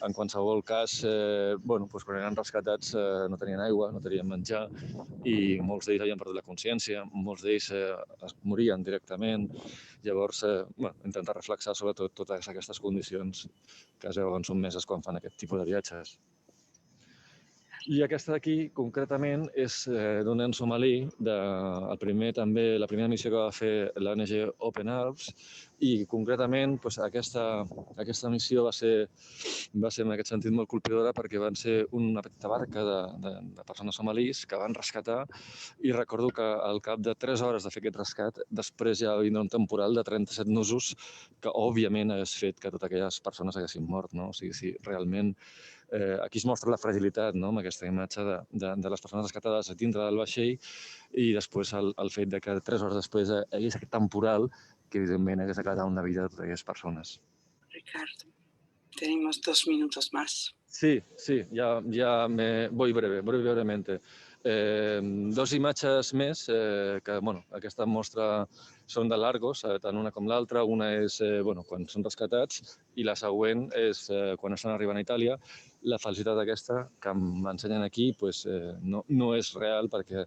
En qualsevol cas, quan eren rescatats no tenien aigua, no tenien menjar i molts d'ells havien perdut la consciència, molts d'ells es morien directament. Llavors, intentar reflexar sobretot totes aquestes condicions que es veuen sotmeses quan fan aquest tipus de viatges. I aquesta d'aquí, concretament, és d'un nen somalí, la primera missió que va fer l'ONG Open Arms, I concretament aquesta missió va ser en aquest sentit molt colpidora perquè van ser una petita barca de persones somalís que van rescatar i recordo que al cap de 3 hores de fer aquest rescat després ja va vindre un temporal de 37 nusos que òbviament hagués fet que totes aquelles persones haguessin mort. O sigui, sí, realment aquí es mostra la fragilitat amb aquesta imatge de les persones rescatades a dintre del vaixell i després el fet que 3 hores després hi hagués aquest temporal que evidentemente hagués acabat amb la vida de totes aquelles persones. Ricardo, tenemos 2 minutos más. Sí, ya me voy brevemente. 2 imatges més que, aquesta mostra són de Largos, tant una com l'altra. Una és quan són rescatats i la següent és quan estan arribant a Itàlia. La felicitat aquesta que m'ensenyen aquí no és real perquè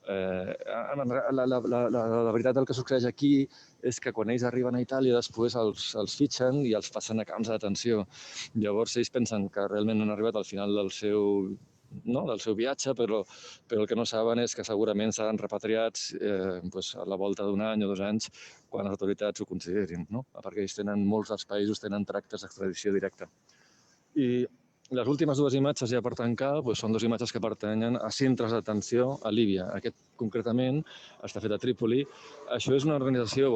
la veritat el que succeeix aquí és que quan ells arriben a Itàlia després els fitxen i els passen a camps de detenció. Llavors ells pensen que realment han arribat al final del seu viatge, però el que no saben és que segurament seran repatriats a la volta d'un any o 2 anys quan les autoritats ho considerin, perquè ells molts dels països tenen tractes d'extradició directa. I les últimes 2 imatges ja per tancar són 2 imatges que pertanyen a centres d'atenció a Líbia. Aquest concretament està fet a Trípoli. Això és una organització,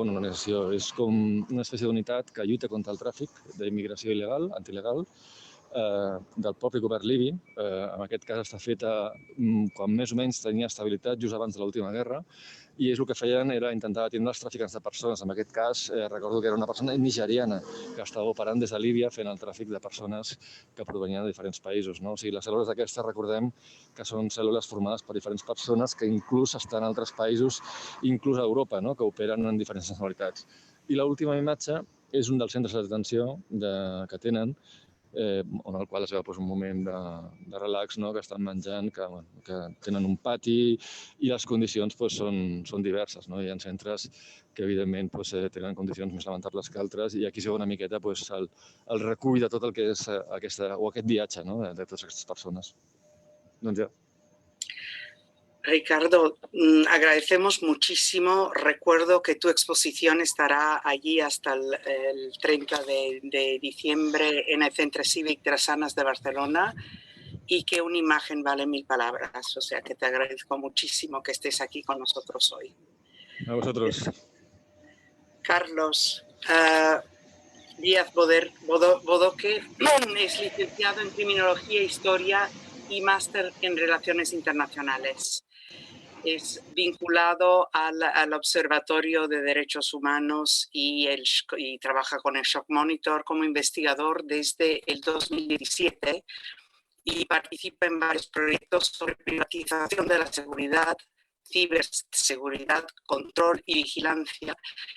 és com una espècie d'unitat que lluita contra el tràfic d'immigració il·legal, antilegal, del propi govern libi. En aquest cas està feta quan més o menys tenia estabilitat just abans de l'última guerra i el que feien era intentar atendre els traficants de persones. En aquest cas, recordo que era una persona nigeriana que estava operant des de Líbia fent el tràfic de persones que provenien de diferents països. O sigui, les cèl·lules d'aquestes, recordem que són cèl·lules formades per diferents persones que inclús estan en altres països, inclús a Europa, que operen en diferents nacionalitats. I l'última imatge és un dels centres de detenció que tenen, on el qual es veu un moment de relax, que estan menjant, que tenen un pati i les condicions són diverses. Hi ha centres que evidentment tenen condicions més lamentables que altres i aquí es veu una miqueta el recull de tot el que és aquest viatge de totes aquestes persones. Doncs ja. Ricardo, agradecemos muchísimo. Recuerdo que tu exposición estará allí hasta el 30 de diciembre en el Centre Cívic de las Sanas de Barcelona y que una imagen vale 1000 palabras. O sea que te agradezco muchísimo que estés aquí con nosotros hoy. A vosotros. Carlos Díaz Bodoque es licenciado en Criminología e Historia y máster en Relaciones Internacionales. Es vinculado al Observatorio de Derechos Humanos y trabaja con el Shock Monitor como investigador desde el 2017 y participa en varios proyectos sobre privatización de la seguridad, ciberseguridad, control y vigilancia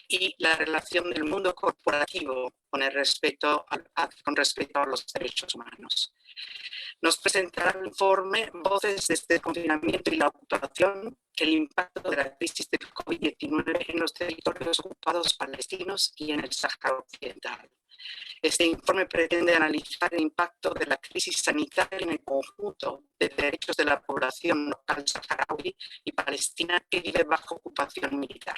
y la relación del mundo corporativo con respecto a los derechos humanos. Nos presentará el informe Voces desde el confinamiento y la ocupación, el impacto de la crisis del COVID-19 en los territorios ocupados palestinos y en el Sáhara Occidental. Este informe pretende analizar el impacto de la crisis sanitaria en el conjunto de derechos de la población local saharaui y palestina que vive bajo ocupación militar.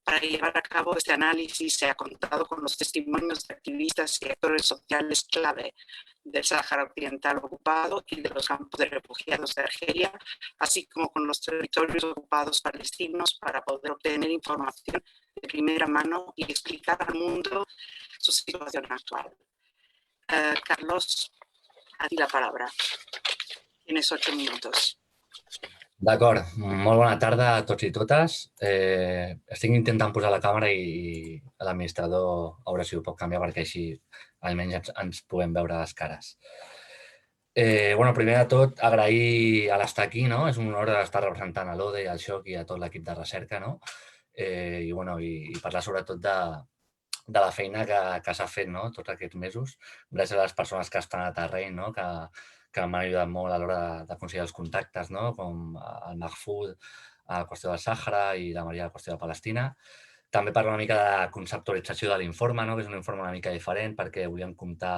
Para llevar a cabo este análisis se ha contado con los testimonios de activistas y actores sociales clave del Sáhara Occidental ocupado y de los campos de refugiados de Argelia, así como con los territorios ocupados palestinos para poder obtener información de primera mano y explicar al mundo su situación actual. Carlos, a ti la palabra. Tienes 8 minutos. D'acord, molt bona tarda a tots i totes. Estic intentant posar la càmera i l'administrador a veure si ho pot canviar perquè així almenys ens puguem veure les cares. Primer de tot, agrair a l'estar aquí. És un honor estar representant a l'ODE, al Shock i a tot l'equip de recerca i parlar sobretot de la feina que s'ha fet tots aquests mesos gràcies a les persones que estan a terreny, que m'han ajudat molt a l'hora d'aconseguir els contactes, com el Mahfoud a la qüestió del Sàhara i la Maria a la qüestió de Palestina. També parlar una mica de conceptualització de l'informe, que és un informe una mica diferent perquè volíem comptar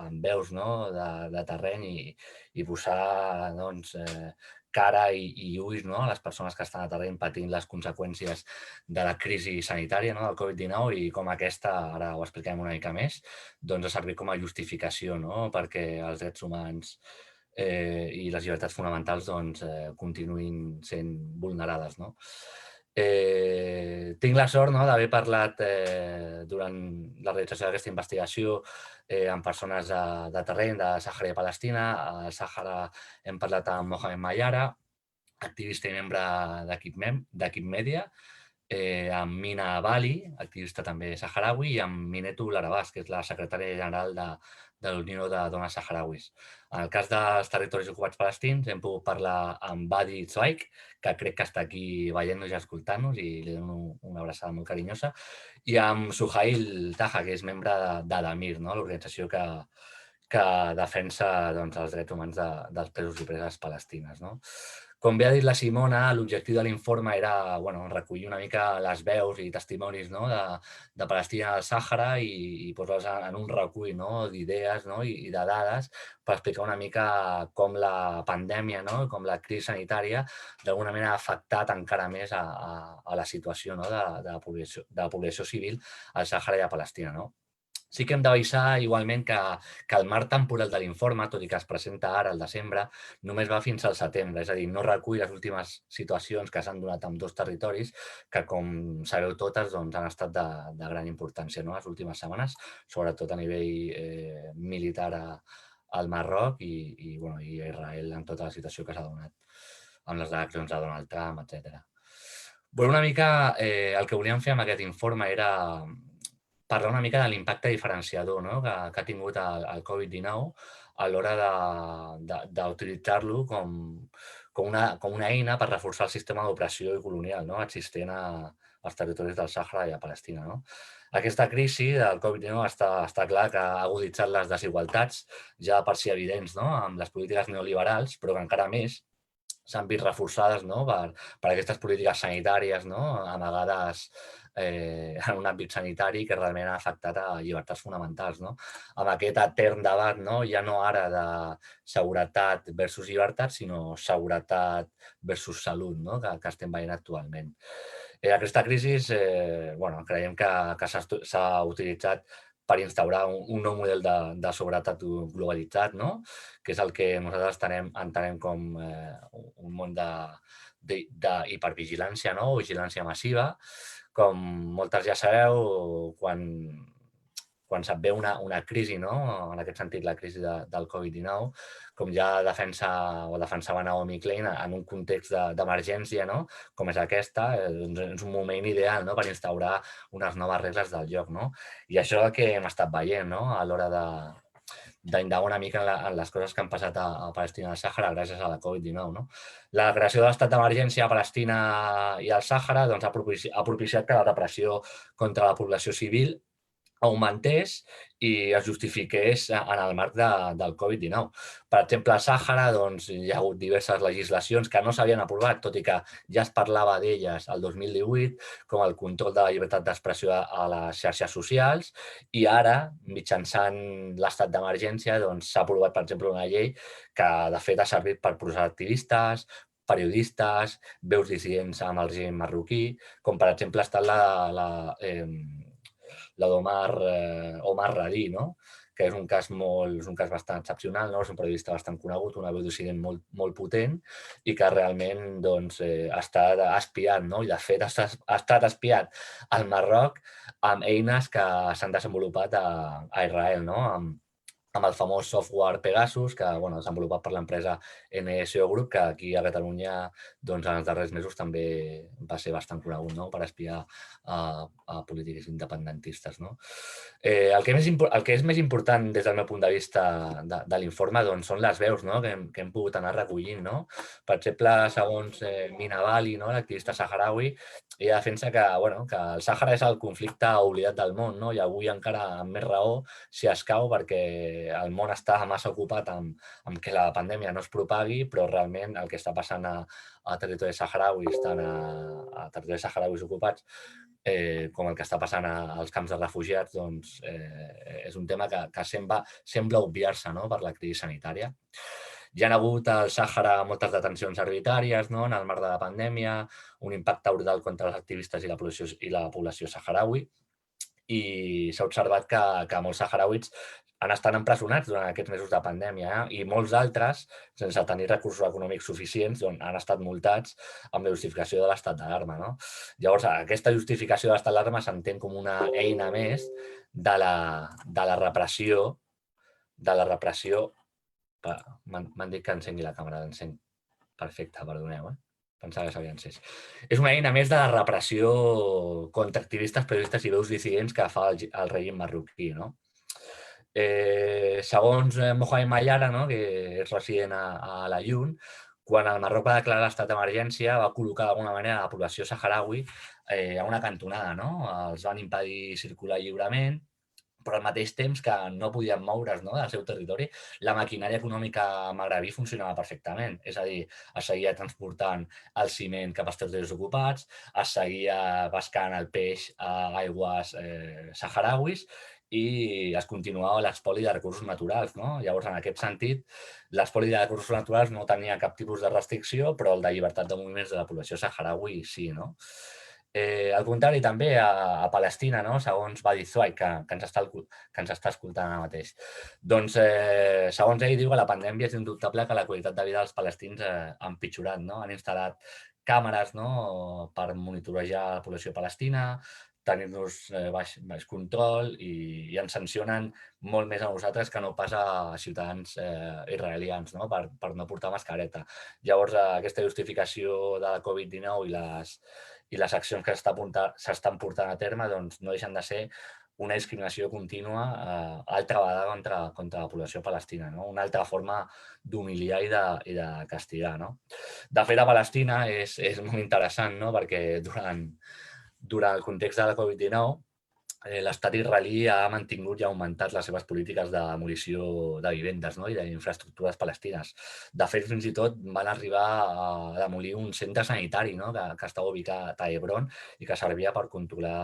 amb veus de terreny i posar cara i ulls a les persones que estan a terreny patint les conseqüències de la crisi sanitària del Covid-19 i com aquesta, ara ho explicarem una mica més, doncs ha servit com a justificació perquè els drets humans i les llibertats fonamentals continuïn sent vulnerades. Tinc la sort d'haver parlat durant la realització d'aquesta investigació amb persones de terreny, de Sàhara i Palestina. Al Sàhara hem parlat amb Mohamed Mayara, activista i membre d'Equip Mèdia, amb Mina Bali, activista també saharaui, i amb Minetu Larabàs, que és la secretària general de la Unió de Dones Saharauis. En el cas dels territoris ocupats palestins hem pogut parlar amb Badi Zweig, que crec que està aquí veient-nos i escoltant-nos i li dono una abraçada molt carinyosa, i amb Suhail Taha, que és membre d'Adamir, l'organització que defensa els drets humans dels presos i preses palestines. Com bé ha dit la Simona, l'objectiu de l'informe era recollir una mica les veus i testimonis de Palestina al Sàhara i posar-los en un recull d'idees i de dades per explicar una mica com la pandèmia, com la crisi sanitària, d'alguna manera ha afectat encara més a la situació de la població civil al Sàhara i a Palestina. Sí que hem d'avisar igualment que el marc temporal de l'informe, tot i que es presenta ara al desembre, només va fins al setembre, és a dir, no recull les últimes situacions que s'han donat en dos territoris que, com sabeu totes, han estat de gran importància les últimes setmanes, sobretot a nivell militar al Marroc i a Israel en tota la situació que s'ha donat amb les eleccions de Donald Trump, etc. Una mica el que volíem fer amb aquest informe era parlar una mica de l'impacte diferenciador que ha tingut el Covid-19 a l'hora d'utilitzar-lo com una eina per reforçar el sistema d'opressió i colonial existent als territoris del Sàhara i a Palestina. Aquesta crisi del Covid-19 està clar que ha aguditzat les desigualtats, ja per si evidents amb les polítiques neoliberals, però que encara més s'han vist reforçades per aquestes polítiques sanitàries amagades en un àmbit sanitari que realment ha afectat a llibertats fonamentals. Amb aquest etern debat, ja no ara de seguretat versus llibertat, sinó seguretat versus salut, que estem veient actualment. Aquesta crisi creiem que s'ha utilitzat per instaurar un nou model de seguretat globalitzat, que és el que nosaltres entenem com un món d'hipervigilància o vigilància massiva. Com moltes ja sabeu, quan se't ve una crisi, en aquest sentit la crisi del Covid-19, com ja defensava Naomi Klein, en un context d'emergència com és aquesta, és un moment ideal per instaurar unes noves regles del joc. I això és el que hem estat veient a l'hora d'indagar una mica en les coses que han passat a Palestina i al Sàhara gràcies a la Covid-19. La creació de l'estat d'emergència a Palestina i al Sàhara ha propiciat que la repressió contra la població civil augmentés i es justifiqués en el marc del Covid-19. Per exemple, al Sàhara hi ha hagut diverses legislacions que no s'havien aprovat, tot i que ja es parlava d'elles el 2018, com el control de la llibertat d'expressió a les xarxes socials, i ara, mitjançant l'estat d'emergència, s'ha aprovat, per exemple, una llei que, de fet, ha servit per processar activistes, periodistes, veus dissidents amb el règim marroquí, com, per exemple, ha estat la d'Omar Radí, que és un cas bastant excepcional, és un periodista bastant conegut, una veu dissident molt potent i que realment ha estat espiat, i de fet ha estat espiat al Marroc amb eines que s'han desenvolupat a Israel, amb el famós software Pegasus, que desenvolupat per l'empresa NSO Group, que aquí a Catalunya en els darrers mesos també va ser bastant conegut per espiar a polítics independentistes. El que és més important des del meu punt de vista de l'informe són les veus que hem pogut anar recollint. Per exemple, segons Mina Bali, l'activista saharaui, ella defensa que el Sàhara és el conflicte oblidat del món, i avui encara amb més raó si escau, perquè el món està massa ocupat amb que la pandèmia no es propagui, però realment el que està passant a territoris saharauis, tant a territoris saharauis ocupats com el que està passant als camps de refugiats, és un tema que sembla obviar-se per la crisi sanitària. Hi ha hagut al Sàhara moltes detencions arbitràries en el marc de la pandèmia, un impacte brutal contra els activistes i la població saharaui, i s'ha observat que molts saharauis han estat empresonats durant aquests mesos de pandèmia i molts altres, sense tenir recursos econòmics suficients, han estat multats amb la justificació de l'estat d'alarma. Llavors, aquesta justificació de l'estat d'alarma s'entén com una eina més de la repressió. M'han dit que encengui la càmera, l'encenc. Perfecte, perdoneu, pensava que s'havia encès. És una eina més de la repressió contra activistes, periodistes i veus dissidents que fa el règim marroquí. Segons Mohamed Mayara, que és resident a la Llun, quan el Marroc va declarar l'estat d'emergència va col·locar d'alguna manera la població saharaui a una cantonada. Els van impedir circular lliurement, però al mateix temps que no podien moure's del seu territori, la maquinària econòmica magrebí funcionava perfectament. És a dir, es seguia transportant el ciment cap als territoris ocupats, es seguia pescant el peix a aigües saharauis i es continuava l'espoli de recursos naturals. Llavors, en aquest sentit, l'espoli de recursos naturals no tenia cap tipus de restricció, però el de llibertat de moviments de la població saharaui sí. Al contrari, també a Palestina, segons Badi Zweig, que ens està escoltant ara mateix. Doncs, segons ell, diu que la pandèmia és indubtable que la qualitat de vida dels palestins ha empitjorat. Han instal·lat càmeres per monitorejar la població palestina, tenir-nos baix control i ens sancionen molt més a nosaltres que no pas a ciutadans israelians per no portar mascareta. Llavors, aquesta justificació de la Covid-19 i les accions que s'estan portant a terme no deixen de ser una discriminació contínua altra vegada contra la població palestina, una altra forma d'humiliar i de castigar. De fet, a Palestina és molt interessant perquè durant el context de la Covid-19 l'estat israelí ha mantingut i ha augmentat les seves polítiques de demolició de vivendes i d'infraestructures palestines. De fet, fins i tot van arribar a demolir un centre sanitari que estava ubicat a Hebron i que servia per controlar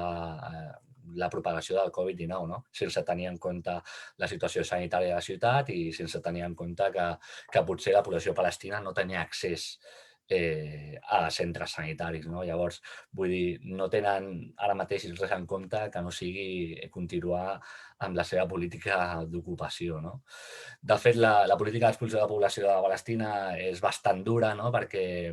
la propagació del Covid-19, sense tenir en compte la situació sanitària de la ciutat i sense tenir en compte que potser la població palestina no tenia accés a centres sanitaris. Llavors, vull dir, no tenen ara mateix res en compte que no sigui continuar amb la seva política d'ocupació. De fet, la política d'expulsió de la població de Palestina és bastant dura perquè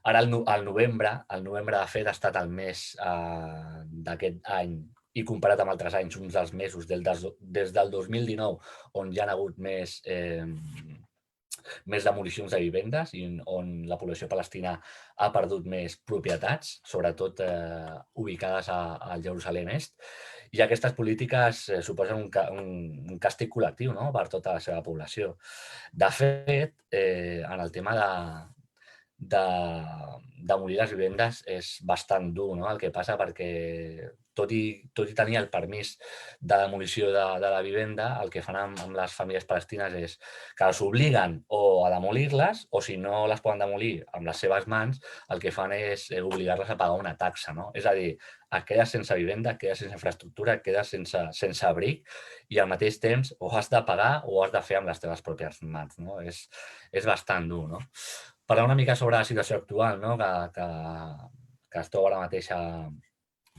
ara al novembre, de fet, ha estat el mes d'aquest any i comparat amb altres anys, uns dels mesos des del 2019, on hi ha hagut més demolicions de vivendes i on la població palestina ha perdut més propietats, sobretot ubicades al Jerusalem Est. I aquestes polítiques suposen un càstig col·lectiu per tota la seva població. De fet, en el tema de demolir les vivendes és bastant dur el que passa perquè tot i tenir el permís de demolició de la vivenda, el que fan amb les famílies palestines és que les obliguen o a demolir-les o si no les poden demolir amb les seves mans, el que fan és obligar-les a pagar una taxa. És a dir, et quedes sense vivenda, et quedes sense infraestructura, et quedes sense abric i al mateix temps o has de pagar o has de fer amb les teves pròpies mans. És bastant dur. Parlar una mica sobre la situació actual que es troba ara mateix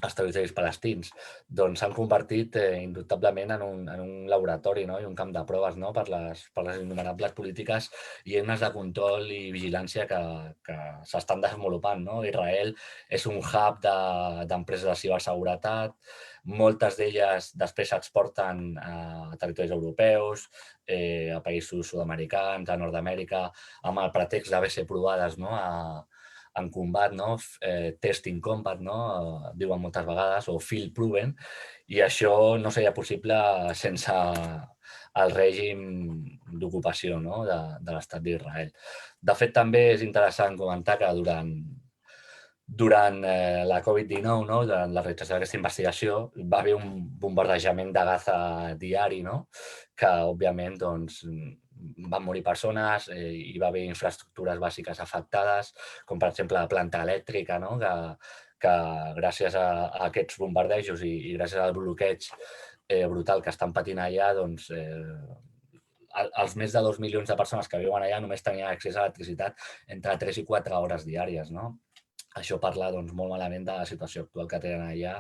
als territoris palestins, doncs s'han convertit indubtablement en un laboratori i un camp de proves per les innumerables polítiques i eines de control i vigilància que s'estan desenvolupant. Israel és un hub d'empreses de ciberseguretat, moltes d'elles després s'exporten a territoris europeus, a països sud-americans, a Nord-amèrica, amb el pretext d'haver ser provades en combat, test in combat, diuen moltes vegades, o field proven, i això no seria possible sense el règim d'ocupació de l'estat d'Israel. De fet, també és interessant comentar que durant la Covid-19, durant la realització d'aquesta investigació, va haver un bombardejament de Gaza diari, que, òbviament, van morir persones, hi va haver infraestructures bàsiques afectades, com per exemple la planta elèctrica, que gràcies a aquests bombardejos i gràcies al bloqueig brutal que estan patint allà, els més de 2 milions de persones que viuen allà només tenien accés a l'electricitat entre 3 i 4 hores diàries, no? Això parla doncs, molt malament de la situació actual que tenen allà,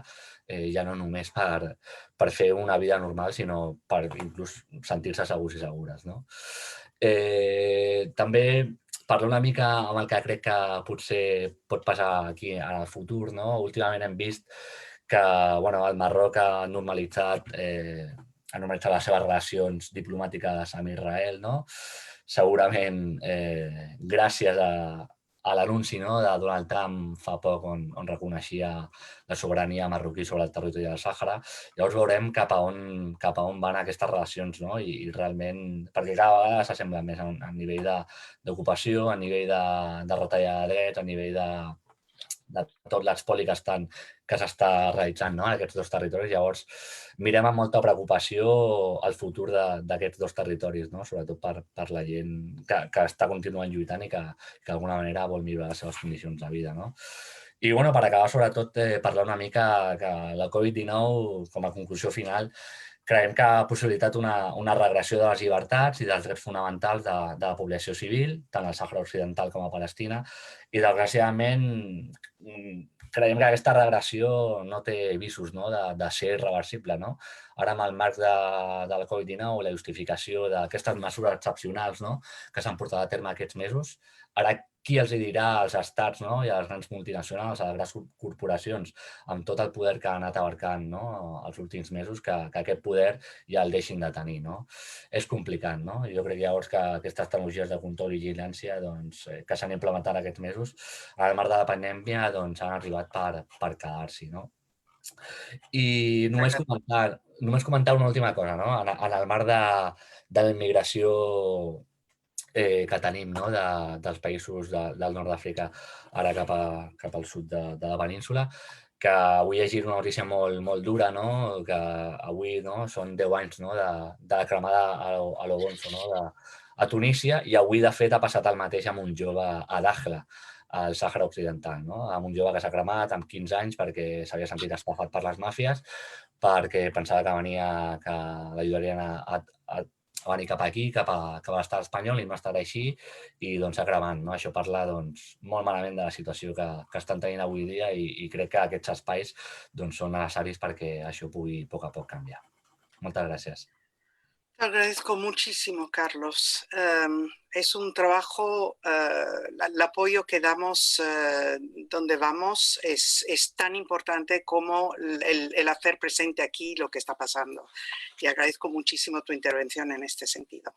ja no només per fer una vida normal, sinó per inclús sentir-se segurs i segures. No? També parlar una mica amb el que crec que potser pot passar aquí en el futur. No? Últimament hem vist que el Marroc ha normalitzat les seves relacions diplomàtiques amb Israel, no? Segurament gràcies a l'anunci de Donald Trump fa poc on reconeixia la sobirania marroquí sobre el territori del Sàhara. Llavors veurem cap a on van aquestes relacions, no? I realment, perquè cada vegada s'assemblen més a nivell d'ocupació, a nivell de retallada de drets, a nivell de tot l'espoli que s'està realitzant en aquests dos territoris. Llavors, mirem amb molta preocupació el futur d'aquests dos territoris, sobretot per la gent que està continuant lluitant i que d'alguna manera vol millorar les seves condicions de vida. I per acabar, sobretot, parlar una mica que la Covid-19, com a conclusió final, creiem que ha possibilitat una regressió de les llibertats i dels drets fonamentals de la població civil, tant al Sàhara Occidental com a Palestina, i desgraciadament creiem que aquesta regressió no té visos de ser irreversible. Ara, amb el marc de la Covid-19, la justificació d'aquestes mesures excepcionals que s'han portat a terme aquests mesos, ara qui els dirà als estats i a les grans multinacionals, a les grans corporacions, amb tot el poder que han anat abarcant els últims mesos, que aquest poder ja el deixin de tenir. És complicat. Jo crec llavors que aquestes tecnologies de control i vigilància que s'han implementat aquests mesos, al marc de la pandèmia, han arribat per quedar-s'hi. I només comentar una última cosa. En el marc de la immigració que tenim dels països del nord d'Àfrica ara cap al sud de la península, que avui he llegit una notícia molt dura, que avui són 10 anys de la cremada a l'Obonso a Tunísia, i avui, de fet, ha passat el mateix amb un jove a Dakhla, al Sàhara Occidental, amb un jove que s'ha cremat amb 15 anys perquè s'havia sentit estafat per les màfies, perquè pensava que l'ajudarien a venir cap aquí, cap a l'estat espanyol, i no ha estat així, i s'ha cremat. Això parla molt malament de la situació que estan tenint avui dia, i crec que aquests espais són necessaris perquè això pugui a poc canviar. Moltes gràcies. Te agradezco muchísimo, Carlos. Es un trabajo, el apoyo que damos donde vamos es tan importante como el hacer presente aquí lo que está pasando. Y agradezco muchísimo tu intervención en este sentido.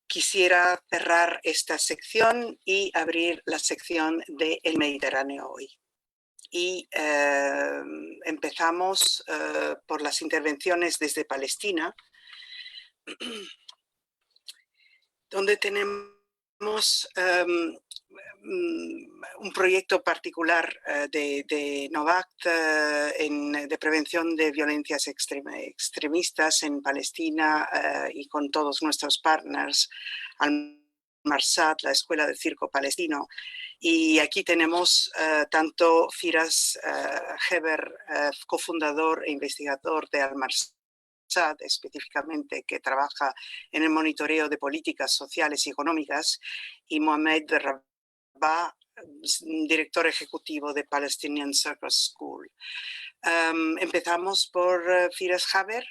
Quisiera cerrar esta sección y abrir la sección del Mediterráneo hoy. Y empezamos por las intervenciones desde Palestina, donde tenemos un proyecto particular de Novact de prevención de violencias extremistas en Palestina y con todos nuestros partners, Al-Marsad, la Escuela de Circo Palestino. Y aquí tenemos tanto Firas Heber, cofundador e investigador de Al-Marsad, específicamente, que trabaja en el monitoreo de políticas sociales y económicas, y Mohamed Rabah, director ejecutivo de Palestinian Circus School. Empezamos por Firas Heber.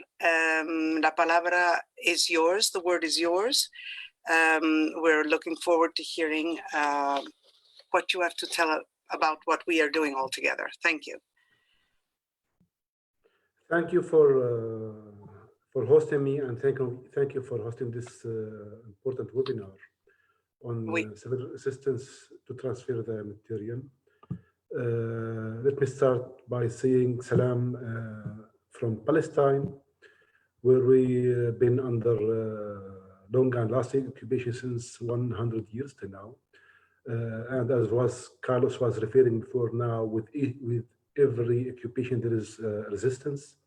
La palabra is yours, the word is yours. We're looking forward to hearing what you have to tell about what we are doing all together. Thank you. Thank you for hosting me, and thank you for hosting this important webinar on civil resistance to transfer the Mediterranean. Let me start by saying salam from Palestine, where we've been under long and lasting occupation since 100 years to now. And as Carlos was referring before, now with every occupation there is resistance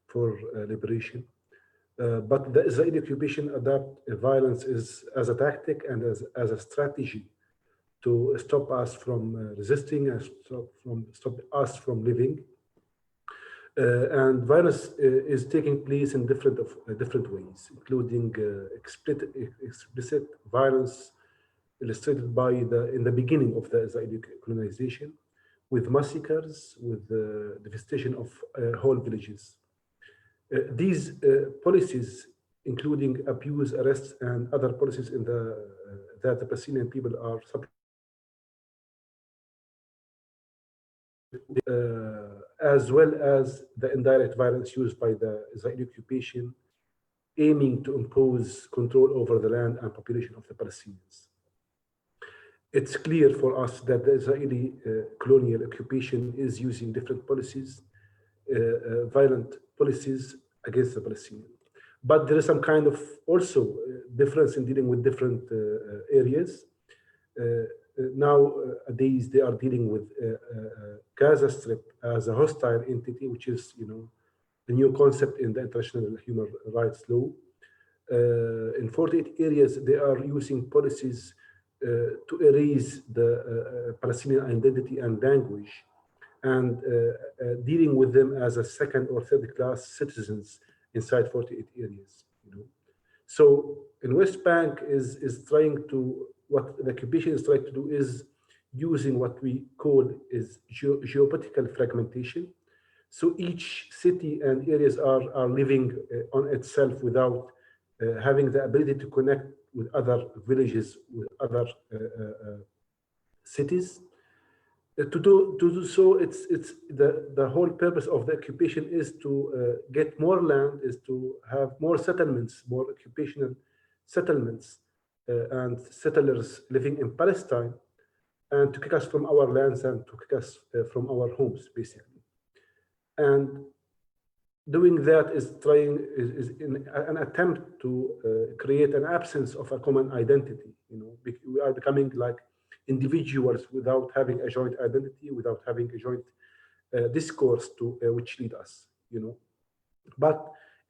for liberation. But the Israeli occupation adopt violence as a tactic and as a strategy to stop us from resisting and stop us from living. And violence is taking place in different ways, including explicit violence illustrated in the beginning of the Israeli colonization, with massacres, with the devastation of whole villages. These policies, including abuse, arrests, and other policies that the Palestinian people are subject as well as the indirect violence used by the Israeli occupation, aiming to impose control over the land and population of the Palestinians. It's clear for us that the Israeli colonial occupation is using different policies, violent policies against the Palestinians. But there is some kind of also difference in dealing with different areas. Nowadays, they are dealing with Gaza Strip as a hostile entity, which is, the new concept in the international human rights law. In 48 areas, they are using policies to erase the Palestinian identity and language, and dealing with them as a second or third class citizens inside 48 areas. So in West Bank is trying to, what the occupation is trying to do is using what we call is geopolitical fragmentation. So each city and areas are living on itself without having the ability to connect with other villages, with other cities. To do so, it's the whole purpose of the occupation is to get more land, is to have more settlements, more occupational settlements, and settlers living in Palestine, and to kick us from our lands and to kick us from our homes, basically. And doing that is in an attempt to create an absence of a common identity. We are becoming like individuals without having a joint identity, without having a joint discourse to which lead us. But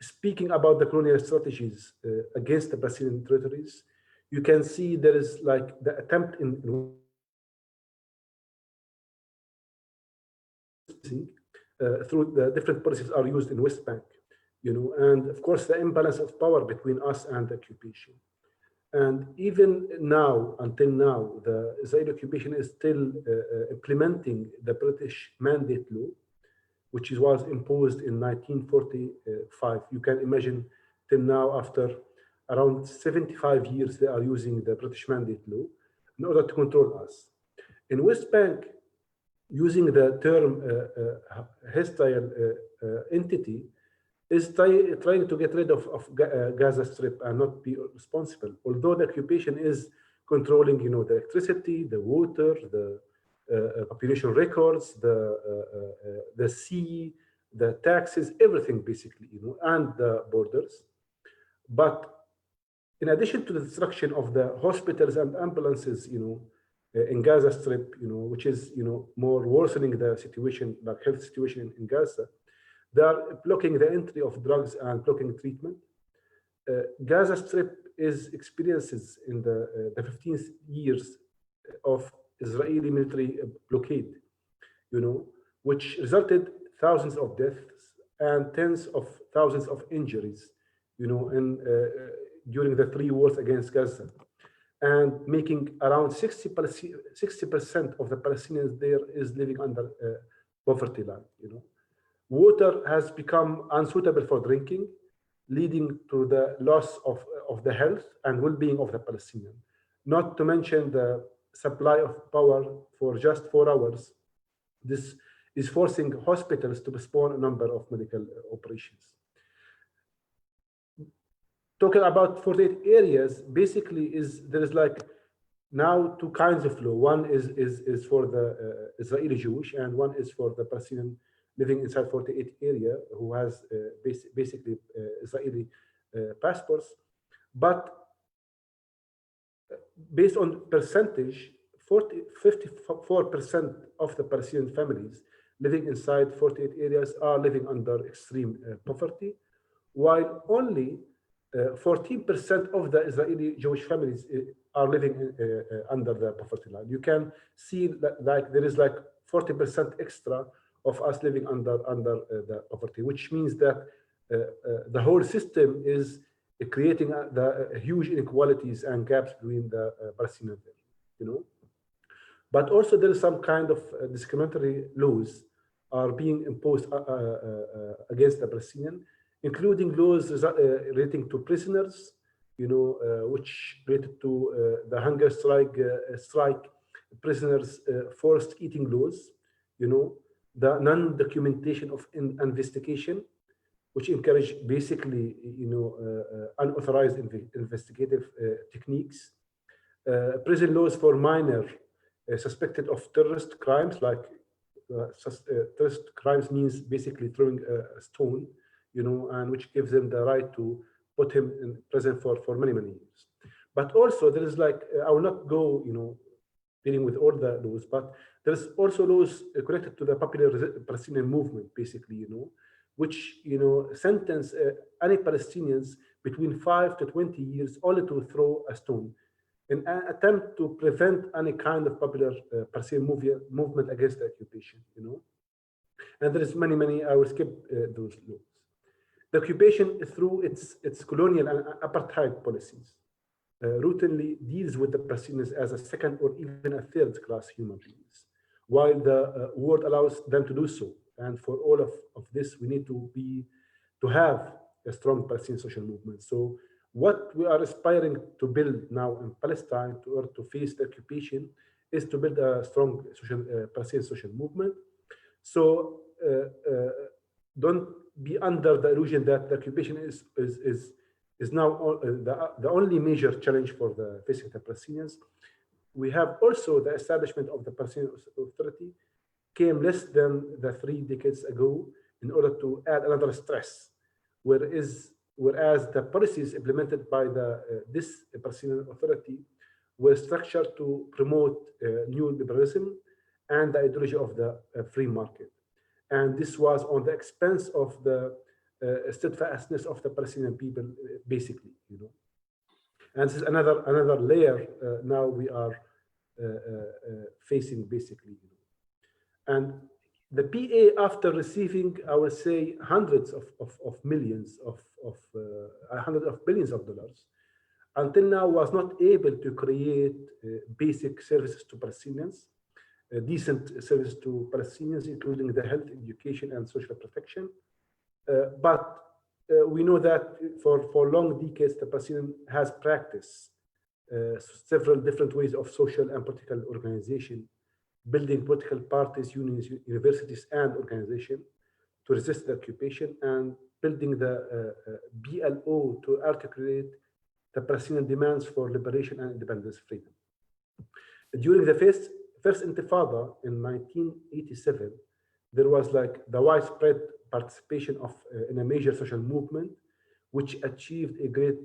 speaking about the colonial strategies against the Palestinian territories, you can see there is like the attempt in through the different policies are used in West Bank, and of course the imbalance of power between us and the occupation. And even now, until now, the Israeli occupation is still implementing the British Mandate Law, which was imposed in 1945. You can imagine till now, after around 75 years, they are using the British Mandate Law in order to control us. In West Bank, using the term hostile entity, is trying to get rid of Gaza Strip and not be responsible. Although the occupation is controlling, the electricity, the water, the population records, the sea, the taxes, everything basically, and the borders. But in addition to the destruction of the hospitals and ambulances, in Gaza Strip, which is, more worsening the situation, like health situation in Gaza, they are blocking the entry of drugs and blocking treatment. Gaza Strip experiences in the 15th years of Israeli military blockade, which resulted thousands of deaths and tens of thousands of injuries, during the 3 wars against Gaza, and making around 60% of the Palestinians there is living under poverty line. Water has become unsuitable for drinking, leading to the loss of the health and well-being of the Palestinian. Not to mention the supply of power for just 4 hours. This is forcing hospitals to postpone a number of medical operations. Talking about 48 areas, basically there is like now 2 kinds of law. One is for the Israeli Jewish, and one is for the Palestinian living inside 48 area who has basically Israeli passports. But based on percentage, 54% of the Palestinian families living inside 48 areas are living under extreme poverty, while only 14% of the Israeli Jewish families are living under the poverty line. You can see that like there is like 40% extra of us living under the poverty, which means that the whole system is creating the huge inequalities and gaps between the Palestinians, But also there is some kind of discriminatory laws are being imposed against the Palestinian, including laws relating to prisoners, which related to the hunger strike prisoners, forced eating laws, the non-documentation of investigation, which encourage basically, unauthorized investigative techniques, prison laws for minors suspected of terrorist crimes, like terrorist crimes means basically throwing a stone, and which gives them the right to put him in prison for many, many years. But also there is I will not go, dealing with all the laws, but there's also laws connected to the popular Palestinian movement, basically, which, sentence any Palestinians between 5 to 20 years only to throw a stone in an attempt to prevent any kind of popular Palestinian movement against the occupation, And there is many, I will skip those laws. The occupation, through its colonial and apartheid policies, routinely deals with the Palestinians as a second or even a third-class human beings, while the world allows them to do so. And for all of this, we need to have a strong Palestinian social movement. So what we are aspiring to build now in Palestine to face the occupation is to build a strong Palestinian social movement. So don't be under the illusion that the occupation is now the only major challenge for facing the Palestinians. We have also the establishment of the Palestinian Authority came less than 3 decades ago in order to add another stress, whereas the policies implemented by this Palestinian Authority were structured to promote neoliberalism and the ideology of the free market. And this was on the expense of the steadfastness of the Palestinian people, basically, And this is another layer now we are facing, basically. And the PA, after receiving, I would say, hundreds of millions hundreds of billions of dollars, until now was not able to create basic services to Palestinians, decent services to Palestinians, including the health, education, and social protection. But we know that for long decades, the Palestinian has practiced several different ways of social and political organization, building political parties, unions, universities, and organizations to resist the occupation, and building the BLO to articulate the Palestinian demands for liberation and independence freedom. During the first Intifada in 1987, there was the widespread participation in a major social movement, which achieved a great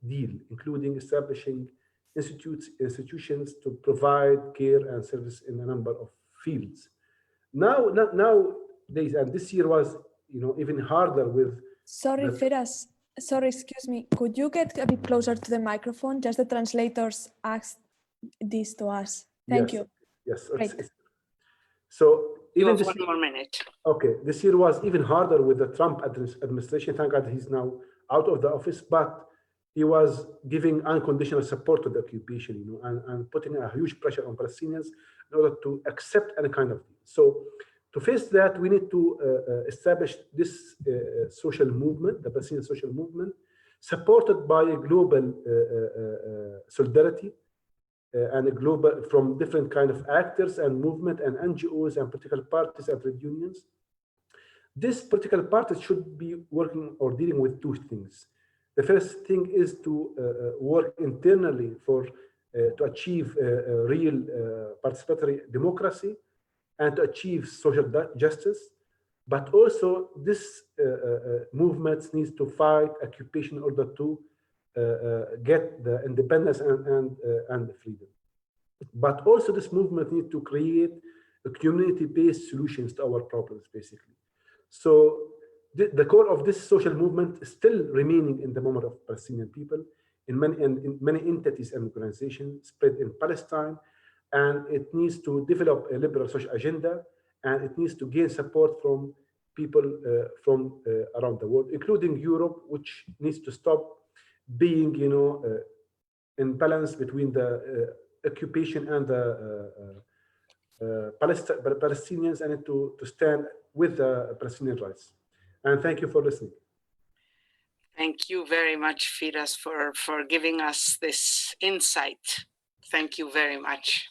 deal, including establishing institutions to provide care and service in a number of fields. Nowadays, and this year was, even harder with. Sorry, Firas. Sorry, excuse me. Could you get a bit closer to the microphone? Just the translators asked this to us. Thank you. Yes. Great. So even one more minute. Okay, this year was even harder with the Trump administration. Thank God he's now out of the office, but he was giving unconditional support to the occupation, and putting a huge pressure on Palestinians in order to accept any kind of deal. So to face that, we need to establish this social movement, the Palestinian social movement, supported by a global solidarity and a global from different kind of actors and movement and NGOs and political parties and trade unions. This political parties should be working or dealing with 2 things. The first thing is to work internally to achieve real participatory democracy and to achieve social justice. But also this movement needs to fight occupation in order to get the independence and the freedom. But also this movement needs to create a community-based solutions to our problems, basically. So the core of this social movement is still remaining in the moment of Palestinian people in many entities and organizations spread in Palestine, and it needs to develop a liberal social agenda and it needs to gain support from people from around the world, including Europe, which needs to stop being, in balance between the occupation and the Palestinians, and to stand with the Palestinian rights. And thank you for listening. Thank you very much, Firas, for giving us this insight. Thank you very much.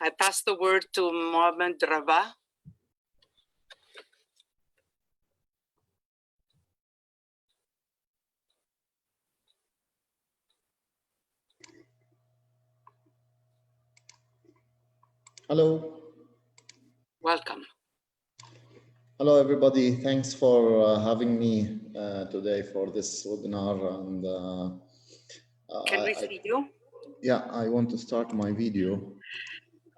I pass the word to Mohamed Rabah. Hello. Welcome. Hello, everybody. Thanks for having me today for this webinar. And can we see you? Yeah, I want to start my video.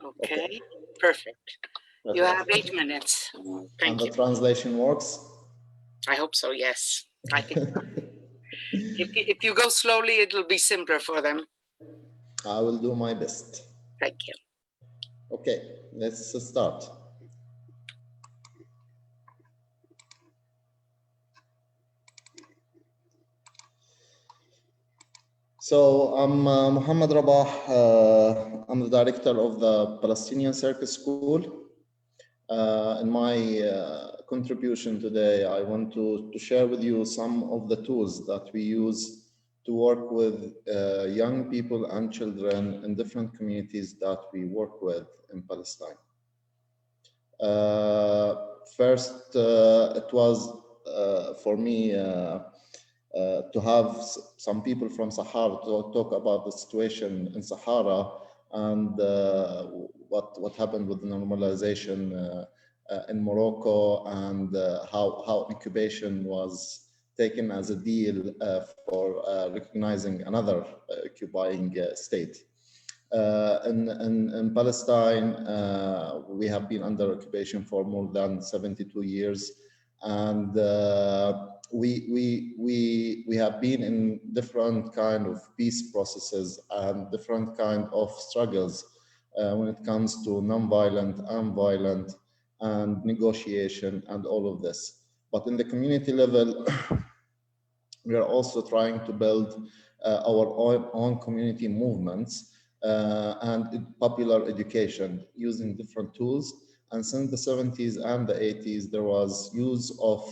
Okay, perfect. You have 8 minutes. Thank you. And the translation works? I hope so, yes. I think if you go slowly, it will be simpler for them. I will do my best. Thank you. Okay, let's start. So I'm Mohamed Rabah. I'm the director of the Palestinian Circus School. In my contribution today, I want to share with you some of the tools that we use to work with young people and children in different communities that we work with in Palestine. First, it was for me to have some people from Sahara to talk about the situation in Sahara and what happened with the normalization in Morocco, and how incubation was taken as a deal for recognizing another occupying state. In Palestine, we have been under occupation for more than 72 years, and we have been in different kind of peace processes and different kind of struggles when it comes to non-violent and violent and negotiation and all of this. But in the community level, we are also trying to build our own community movements and popular education using different tools. And since the 70s and the 80s, there was use of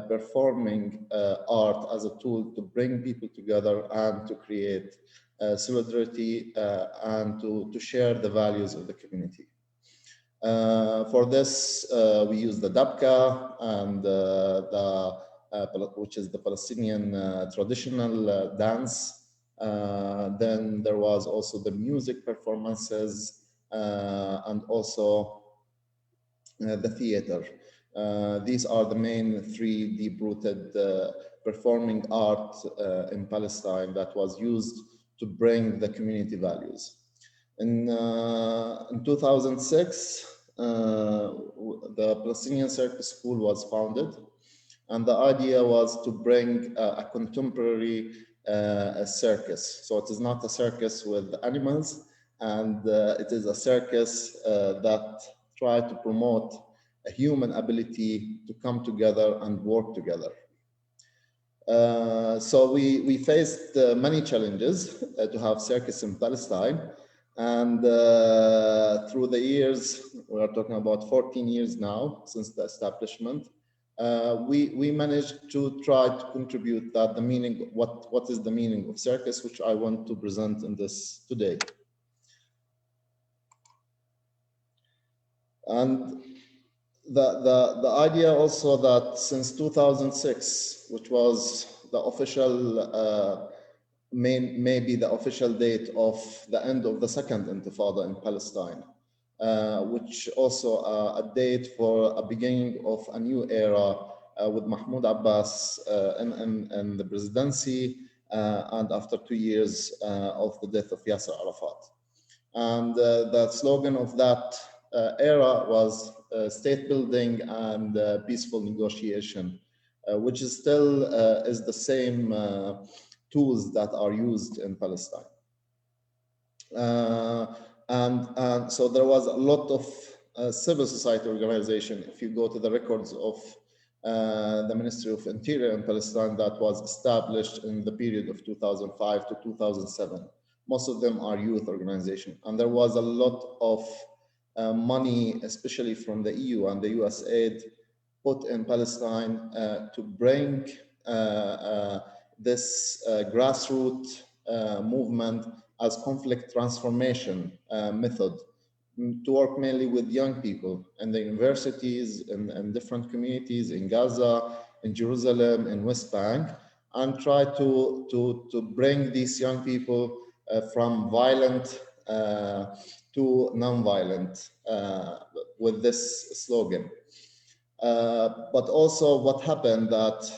performing art as a tool to bring people together and to create solidarity and to share the values of the community. For this, we use the dabka and which is the Palestinian traditional dance. Then there was also the music performances and also the theater. These are the main three deep-rooted performing art in Palestine that was used to bring the community values. In 2006, the Palestinian Circus School was founded, and the idea was to bring a contemporary circus. So it is not a circus with animals, and it is a circus that tried to promote a human ability to come together and work together. So we faced many challenges to have circus in Palestine. And through the years, we are talking about 14 years now since the establishment, we managed to try to contribute that the meaning, what is the meaning of circus, which I want to present in this today. And the idea also that since 2006, which was the official, maybe the official date of the end of the second Intifada in Palestine, which also a date for a beginning of a new era with Mahmoud Abbas in the presidency, and after 2 years of the death of Yasser Arafat. And the slogan of that era was state building and peaceful negotiation, which is still is the same tools that are used in Palestine. And so there was a lot of civil society organization. If you go to the records of the Ministry of Interior in Palestine, that was established in the period of 2005 to 2007. Most of them are youth organizations. And there was a lot of money, especially from the EU and the US aid, put in Palestine to bring this grassroots movement as conflict transformation method to work mainly with young people in the universities and different communities in Gaza, in Jerusalem, in West Bank, and try to bring these young people from violent to non-violent with this slogan. But also what happened that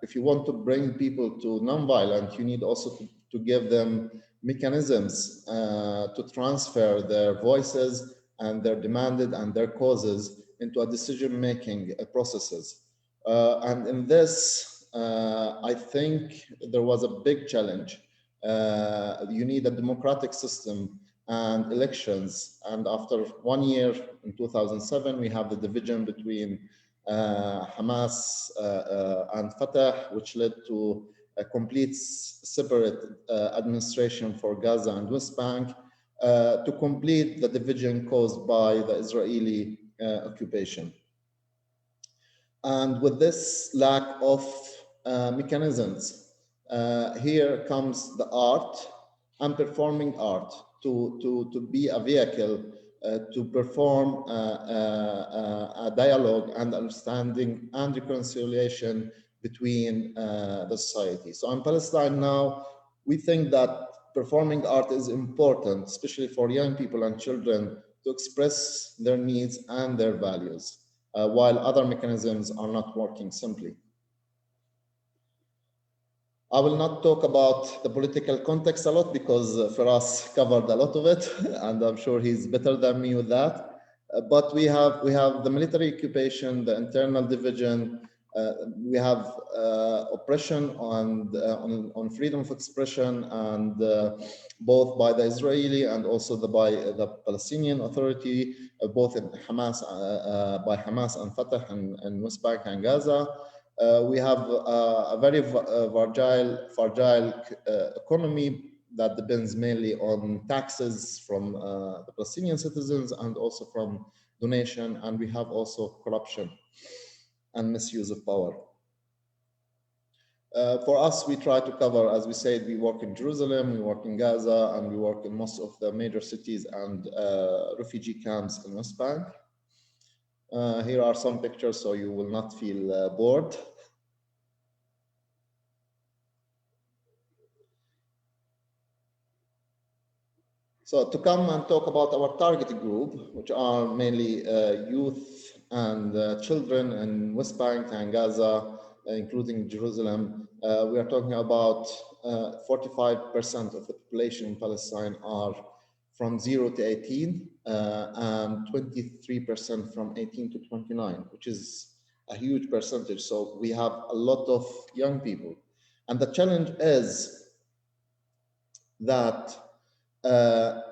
if you want to bring people to non-violent, you need also to give them mechanisms to transfer their voices and their demanded and their causes into a decision-making processes. And in this, I think there was a big challenge. You need a democratic system and elections. And after 1 year, in 2007, we have the division between Hamas and Fatah, which led to a complete separate administration for Gaza and West Bank to complete the division caused by the Israeli occupation. And with this lack of mechanisms, here comes the art and performing art to be a vehicle to perform a dialogue and understanding and reconciliation between the society. So in Palestine now, we think that performing art is important, especially for young people and children, to express their needs and their values, while other mechanisms are not working simply. I will not talk about the political context a lot because Firas covered a lot of it, and I'm sure he's better than me with that. But we have the military occupation, the internal division, we have oppression on freedom of expression, and both by the Israeli and also by the Palestinian Authority, both in Hamas, by Hamas and Fatah and West Bank and Gaza. We have a very fragile economy that depends mainly on taxes from the Palestinian citizens and also from donation, and we have also corruption and misuse of power. For us, we try to cover, as we said, we work in Jerusalem, we work in Gaza, and we work in most of the major cities and refugee camps in West Bank. Here are some pictures so you will not feel bored. So to come and talk about our target group, which are mainly youth and children in West Bank and Gaza, including Jerusalem, we are talking about 45% of the population in Palestine are from 0 to 18 and 23% from 18 to 29, which is a huge percentage. So we have a lot of young people. And the challenge is that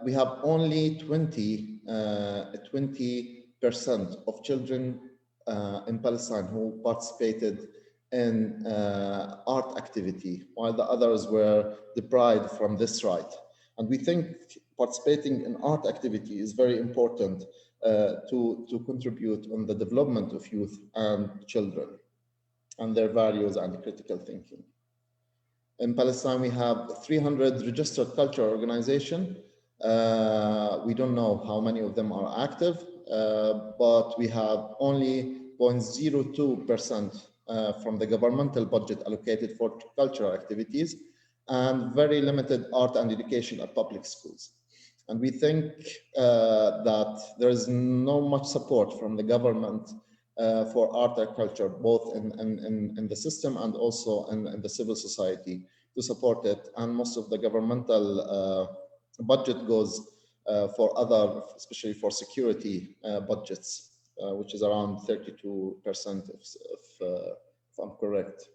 we have only 20% of children in Palestine who participated in art activity, while the others were deprived from this right. And we think participating in art activity is very important to contribute on the development of youth and children and their values and critical thinking. In Palestine, we have 300 registered cultural organizations. We don't know how many of them are active, but we have only 0.02% from the governmental budget allocated for cultural activities, and very limited art and education at public schools. And we think that there is not much support from the government for art and culture, both in the system and also in the civil society to support it. And most of the governmental budget goes for other, especially for security budgets, which is around 32% if I'm correct.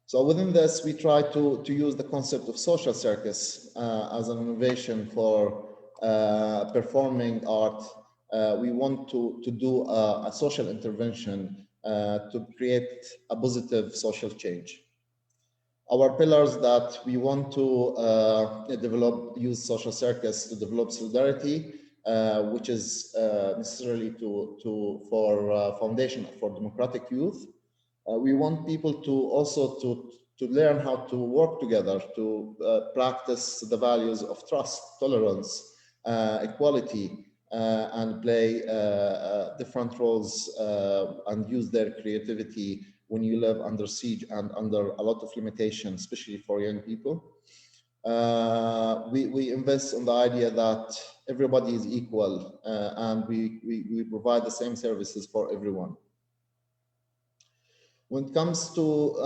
So within this, we try to use the concept of social circus as an innovation for performing art. We want to do a social intervention to create a positive social change. Our pillars that we want to use social circus to develop solidarity, which is necessarily for Foundation for Democratic Youth. We want people to also to learn how to work together, to practice the values of trust, tolerance, equality, and play different roles and use their creativity when you live under siege and under a lot of limitations, especially for young people. We invest on the idea that everybody is equal and we provide the same services for everyone. When it comes to,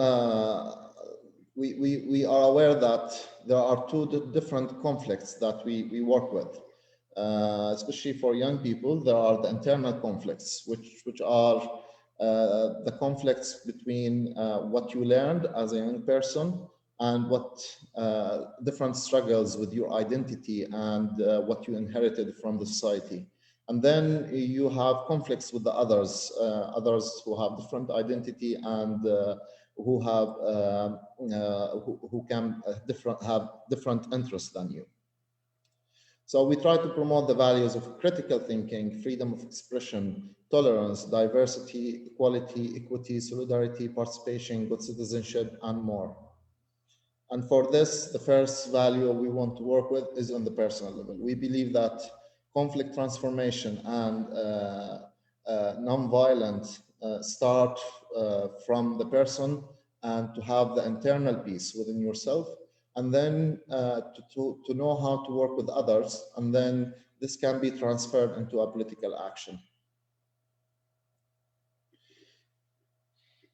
we are aware that there are two different conflicts that we work with. Especially for young people, there are the internal conflicts, which are the conflicts between what you learned as a young person and what different struggles with your identity and what you inherited from the society. And then you have conflicts with the others, others who have different identity and who can have different interests than you. So we try to promote the values of critical thinking, freedom of expression, tolerance, diversity, equality, equity, solidarity, participation, good citizenship, and more. And for this, the first value we want to work with is on the personal level. We believe that conflict transformation and non-violent start from the person and to have the internal peace within yourself, and then to know how to work with others, and then this can be transferred into a political action.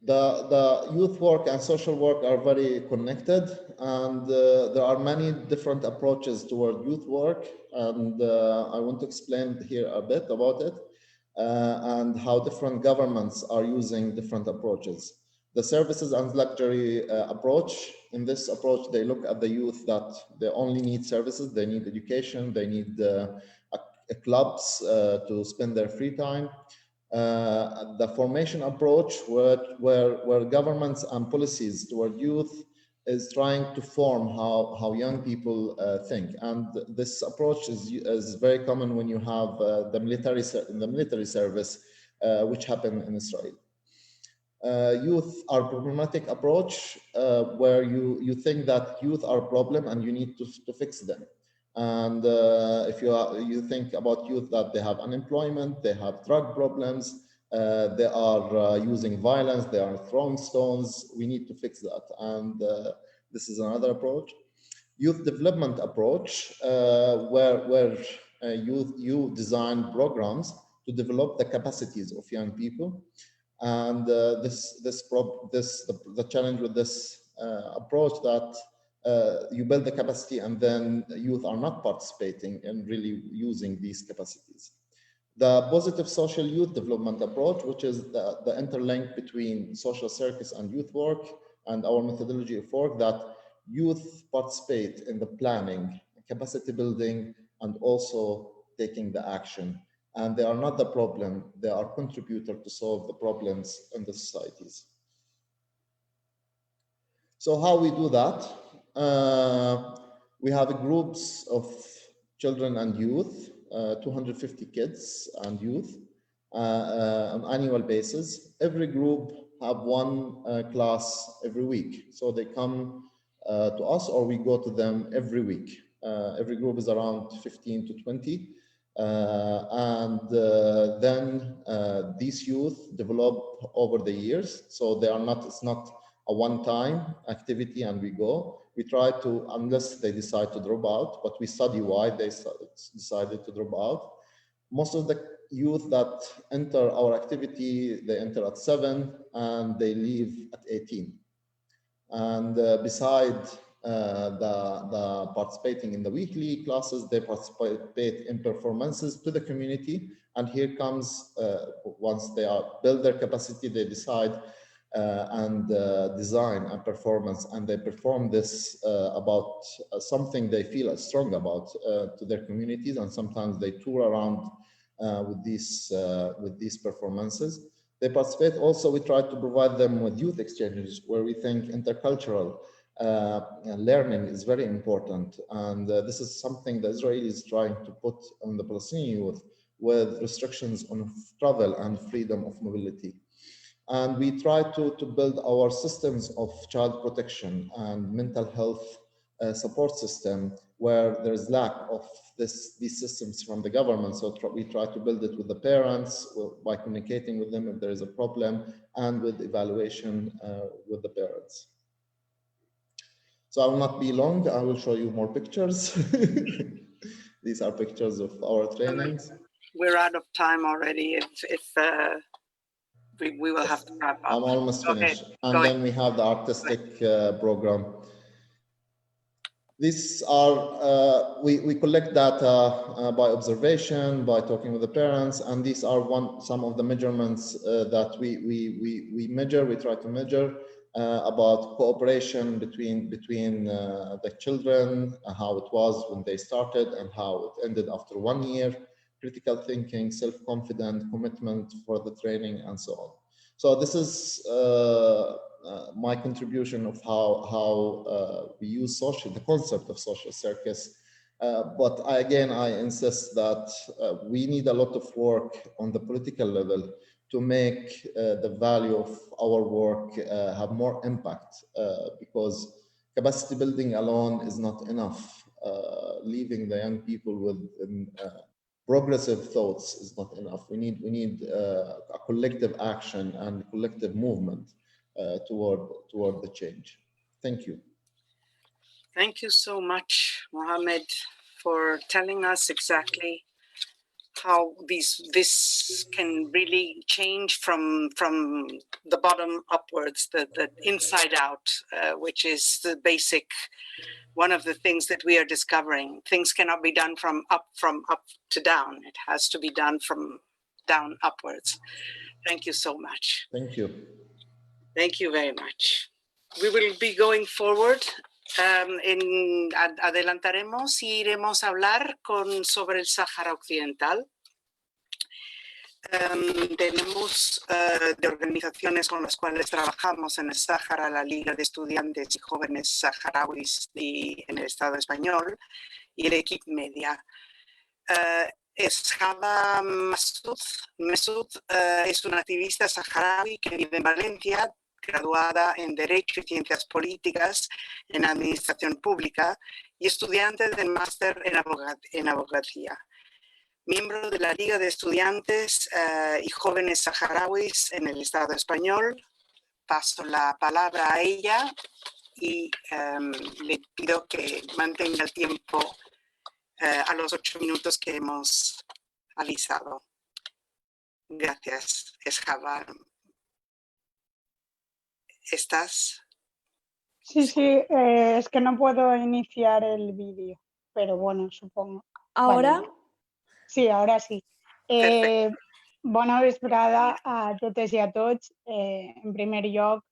The youth work and social work are very connected, and there are many different approaches toward youth work, and I want to explain here a bit about it and how different governments are using different approaches. The services and luxury approach, in this approach, they look at the youth that they only need services, they need education, they need clubs to spend their free time. The formation approach, where governments and policies toward youth is trying to form how young people think. And this approach is very common when you have the military service, which happen in Israel. Youth are problematic approach, where you think that youth are a problem and you need to fix them. And if you think about youth that they have unemployment, they have drug problems, they are using violence, they are throwing stones, we need to fix that. And this is another approach. Youth development approach, where you design programs to develop the capacities of young people. And the challenge with this approach that you build the capacity and then youth are not participating in really using these capacities. The positive social youth development approach, which is the interlink between social circus and youth work and our methodology of work, that youth participate in the planning, capacity building, and also taking the action. And they are not the problem, they are contributor to solve the problems in the societies. So how we do that? We have groups of children and youth, 250 kids and youth on an annual basis. Every group have one class every week. So they come to us or we go to them every week. Every group is around 15 to 20. Then these youth develop over the years. So they are not, it's not a one-time activity and we go. We try to, unless they decide to drop out, but we study why they decided to drop out. Most of the youth that enter our activity, they enter at 7 and they leave at 18. And beside the participating in the weekly classes, they participate in performances to the community. And here comes, once they build their capacity, they decide and design and performance, and they perform this about something they feel strong about to their communities, and sometimes they tour around with these performances. They participate also, we try to provide them with youth exchanges where we think intercultural learning is very important, and this is something the Israelis is trying to put on the Palestinian youth with restrictions on travel and freedom of mobility. And we try to build our systems of child protection and mental health support system where there is lack of these systems from the government. So we try to build it with the parents by communicating with them if there is a problem, and with evaluation with the parents. So I will not be long. I will show you more pictures. These are pictures of our trainings. We're out of time already. We will have to wrap up. I'm almost finished. And then we have the artistic program. These are, we collect data by observation, by talking with the parents, and these are some of the measurements that we measure, we try to measure about cooperation between the children, how it was when they started and how it ended after 1 year, critical thinking, self-confidence, commitment for the training, and so on. So this is my contribution of how we use the concept of social circus. But again, I insist that we need a lot of work on the political level to make the value of our work have more impact, because capacity building alone is not enough. Leaving the young people with progressive thoughts is not enough. We need a collective action and collective movement toward the change. Thank you. Thank you so much, Mohammed, for telling us exactly how this can really change from the bottom upwards, the inside out, which is the basic, one of the things that we are discovering. Things cannot be done from up to down. It has to be done from down upwards. Thank you so much. Thank you. Thank you very much. We will be going forward. Adelantaremos y iremos a hablar sobre el Sáhara Occidental. Tenemos de organizaciones con las cuales trabajamos en el Sáhara, la Liga de Estudiantes y Jóvenes Saharauis en el Estado español y el Equip Media. Es Haba Mesud, es una activista saharaui que vive en Valencia, graduada en Derecho y Ciencias Políticas en Administración Pública y estudiante del máster en Abogacía. Miembro de la Liga de Estudiantes y Jóvenes Saharauis en el Estado español. Paso la palabra a ella y le pido que mantenga el tiempo a los 8 minutos que hemos avisado. Gracias, Esjaba. ¿Estás? Sí, es que no puedo iniciar el vídeo, pero bueno, supongo. ¿Ahora? Vale. Sí, ahora sí. Bona vesprada a totes i a tots. En primer lloc,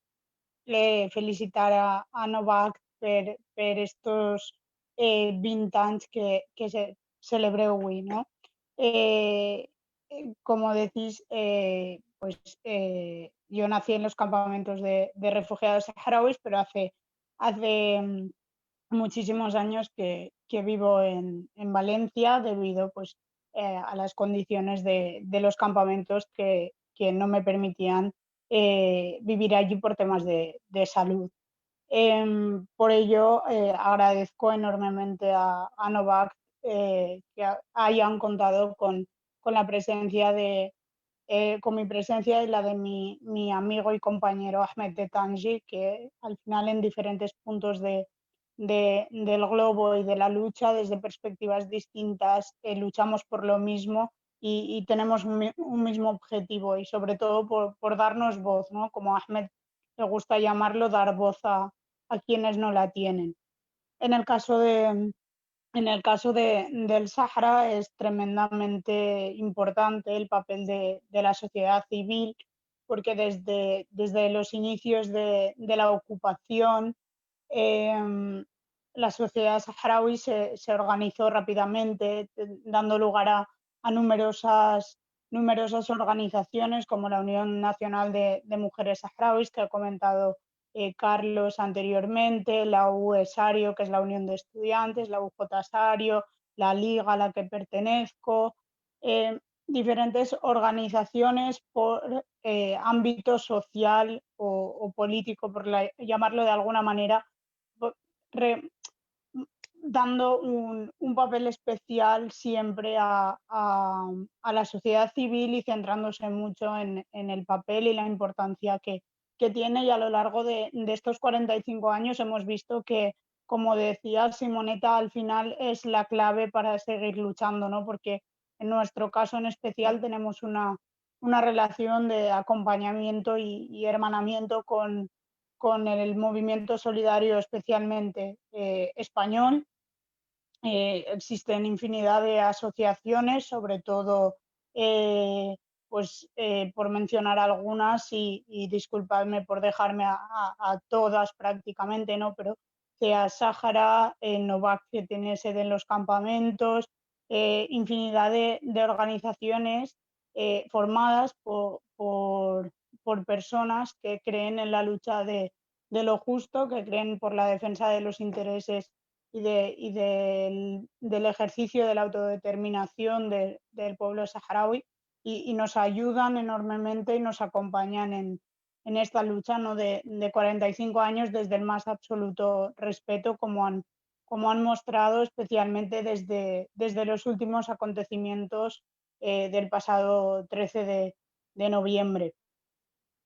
felicitar a Novact per estos 20 anys que se celebreu avui, ¿no? Como decís, pues yo nací en los campamentos de refugiados saharauis, pero hace muchísimos años que vivo en Valencia debido pues, a las condiciones de los campamentos que no me permitían vivir allí por temas de salud. Por ello, agradezco enormemente a Novact que hayan contado con la presencia con mi presencia y la de mi amigo y compañero Ahmed Tetanji, que al final en diferentes puntos del globo y de la lucha, desde perspectivas distintas, luchamos por lo mismo y tenemos un mismo objetivo y sobre todo por darnos voz, ¿no? Como a Ahmed le gusta llamarlo, dar voz a quienes no la tienen. En el caso del Sáhara es tremendamente importante el papel de la sociedad civil porque desde los inicios de la ocupación la sociedad saharaui se organizó rápidamente, dando lugar a numerosas organizaciones como la Unión Nacional de Mujeres Saharauis, que ha comentado Carlos anteriormente, la UESARIO, que es la Unión de Estudiantes, la UJ-SARIO, la Liga a la que pertenezco, diferentes organizaciones por ámbito social o político, por llamarlo de alguna manera, dando un papel especial siempre a la sociedad civil y centrándose mucho en el papel y la importancia que tiene, y a lo largo de estos 45 años hemos visto que, como decía Simonetta, al final es la clave para seguir luchando, ¿no? Porque en nuestro caso en especial tenemos una relación de acompañamiento y hermanamiento con el movimiento solidario, especialmente español. Existen infinidad de asociaciones, sobre todo, por mencionar algunas, y disculpadme por dejarme a todas prácticamente, ¿no? Pero CEA Sáhara, Novak, que tiene sede en los campamentos, infinidad de organizaciones formadas por personas que creen en la lucha de lo justo, que creen por la defensa de los intereses y del ejercicio de la autodeterminación del pueblo saharaui, y nos ayudan enormemente y nos acompañan en esta lucha, ¿no? de 45 años, desde el más absoluto respeto, como han mostrado especialmente desde los últimos acontecimientos del pasado 13 de noviembre.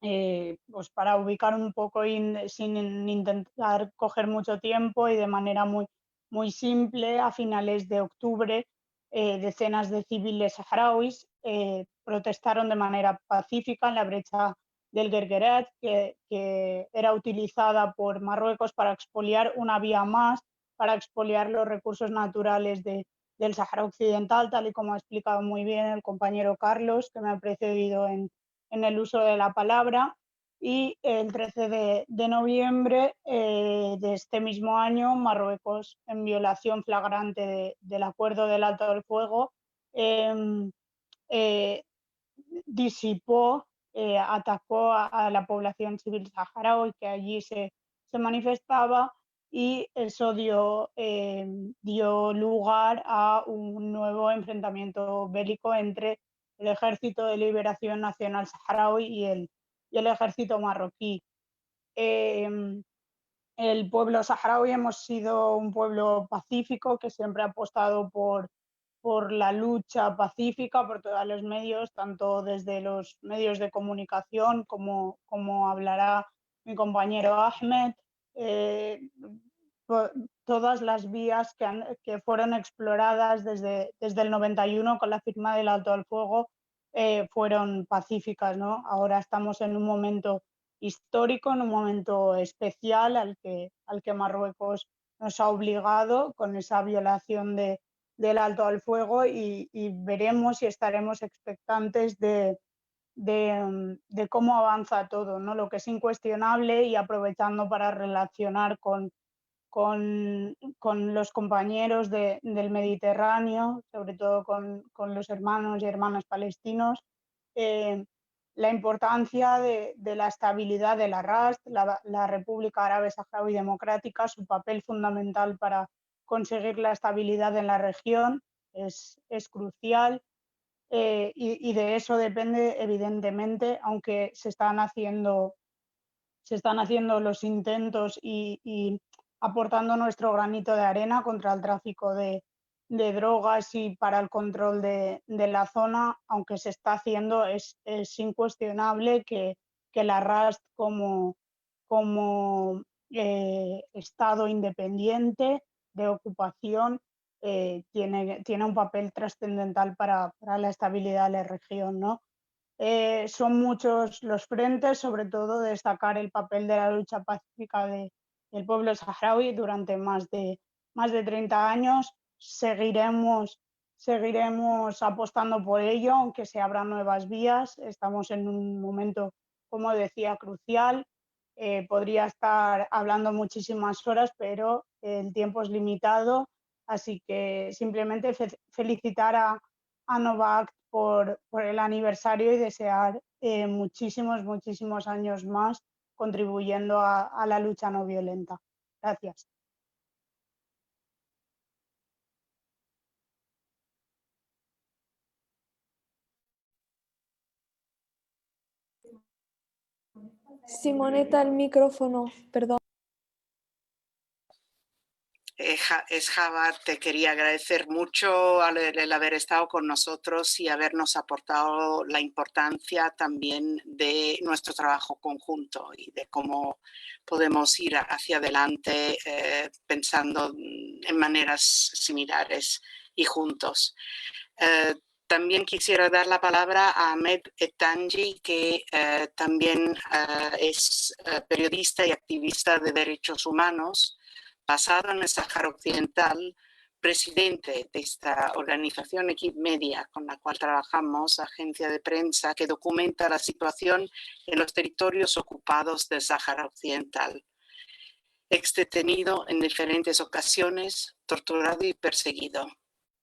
Pues para ubicar un poco sin intentar coger mucho tiempo y de manera muy simple, a finales de octubre decenas de civiles saharauis protestaron de manera pacífica en la brecha del Guerguerat, que era utilizada por Marruecos para expoliar una vía más, para expoliar los recursos naturales del Sahara Occidental, tal y como ha explicado muy bien el compañero Carlos, que me ha precedido en el uso de la palabra. Y el 13 de noviembre de este mismo año, Marruecos, en violación flagrante del acuerdo del alto del fuego, disipó, atacó a la población civil saharaui que allí se manifestaba, y eso dio lugar a un nuevo enfrentamiento bélico entre el Ejército de Liberación Nacional Saharaui y el ejército marroquí. El pueblo saharaui hemos sido un pueblo pacífico que siempre ha apostado por la lucha pacífica, por todos los medios, tanto desde los medios de comunicación, como hablará mi compañero Ahmed, todas las vías que fueron exploradas desde el 91 con la firma del alto al fuego fueron pacíficas, ¿no? Ahora estamos en un momento histórico, en un momento especial al que Marruecos nos ha obligado con esa violación del alto al fuego, y veremos y estaremos expectantes de cómo avanza todo, ¿no? Lo que es incuestionable, y aprovechando para relacionar con los compañeros del Mediterráneo, sobre todo con los hermanos y hermanas palestinos, la importancia de la estabilidad de la RASD, la República Árabe Saharaui Democrática, su papel fundamental para conseguir la estabilidad en la región es crucial, y de eso depende, evidentemente, aunque se están haciendo los intentos y aportando nuestro granito de arena contra el tráfico de drogas y para el control de la zona, aunque se está haciendo, es incuestionable que la RASD como Estado independiente de ocupación tiene un papel trascendental para la estabilidad de la región, ¿no? Son muchos los frentes, sobre todo destacar el papel de la lucha pacífica del pueblo saharaui durante más de 30 años. Seguiremos apostando por ello, aunque se abran nuevas vías. Estamos en un momento como decía, crucial. Podría estar hablando muchísimas horas, pero el tiempo es limitado, así que simplemente felicitar a Novact por el aniversario y desear muchísimos años más contribuyendo a la lucha no violenta. Gracias. Simoneta, el micrófono, perdón. Java, te quería agradecer mucho el haber estado con nosotros y habernos aportado la importancia también de nuestro trabajo conjunto y de cómo podemos ir hacia adelante pensando en maneras similares y juntos. También quisiera dar la palabra a Ahmed Etanji, que también es periodista y activista de derechos humanos, basado en el Sáhara Occidental, presidente de esta organización Equip Media, con la cual trabajamos, agencia de prensa que documenta la situación en los territorios ocupados del Sáhara Occidental. Exdetenido en diferentes ocasiones, torturado y perseguido,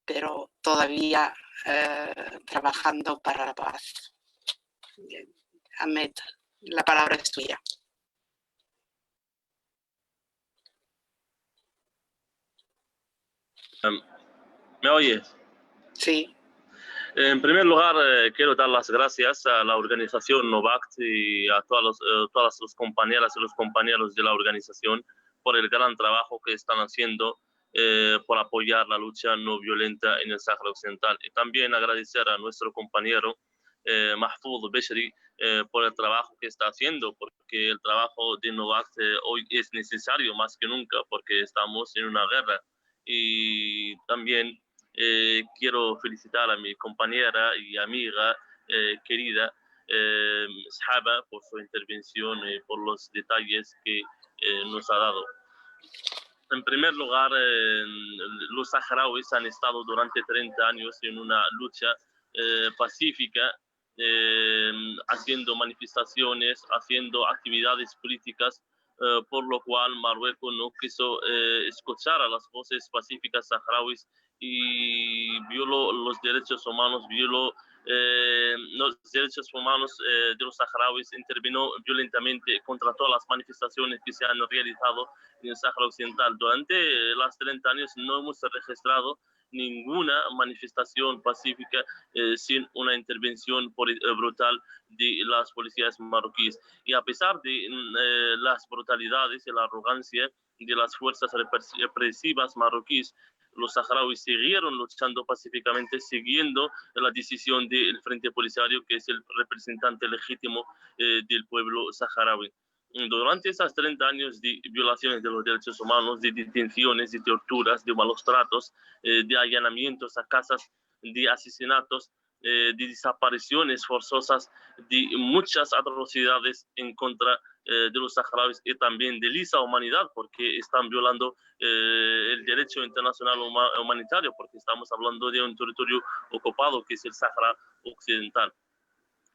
pero todavía trabajando para la paz. Ahmed, la palabra es tuya. ¿Me oyes? Sí. En primer lugar, quiero dar las gracias a la organización Novact y a todas las compañeras y los compañeros de la organización por el gran trabajo que están haciendo por apoyar la lucha no violenta en el Sáhara Occidental. Y también agradecer a nuestro compañero Mahfoud Beshri por el trabajo que está haciendo, porque el trabajo de Novact hoy es necesario más que nunca, porque estamos en una guerra. Y también quiero felicitar a mi compañera y amiga querida Shaba por su intervención y por los detalles que nos ha dado. En primer lugar, los saharauis han estado durante 30 años en una lucha pacífica, haciendo manifestaciones, haciendo actividades políticas, por lo cual Marruecos no quiso escuchar a las voces pacíficas saharauis y violó los derechos humanos, violó los derechos humanos de los saharauis, intervino violentamente contra todas las manifestaciones que se han realizado en el Sáhara Occidental. Durante los 30 años no hemos registrado ninguna manifestación pacífica sin una intervención brutal de las policías marroquíes. Y a pesar de las brutalidades y la arrogancia de las fuerzas represivas marroquíes, los saharauis siguieron luchando pacíficamente, siguiendo la decisión del Frente Polisario, que es el representante legítimo del pueblo saharaui. Durante esos 30 años de violaciones de los derechos humanos, de detenciones, de torturas, de malos tratos, de allanamientos a casas, de asesinatos, de desapariciones forzosas, de muchas atrocidades en contra de los saharauis y también de lesa humanidad, porque están violando el derecho internacional humanitario, porque estamos hablando de un territorio ocupado que es el Sáhara Occidental.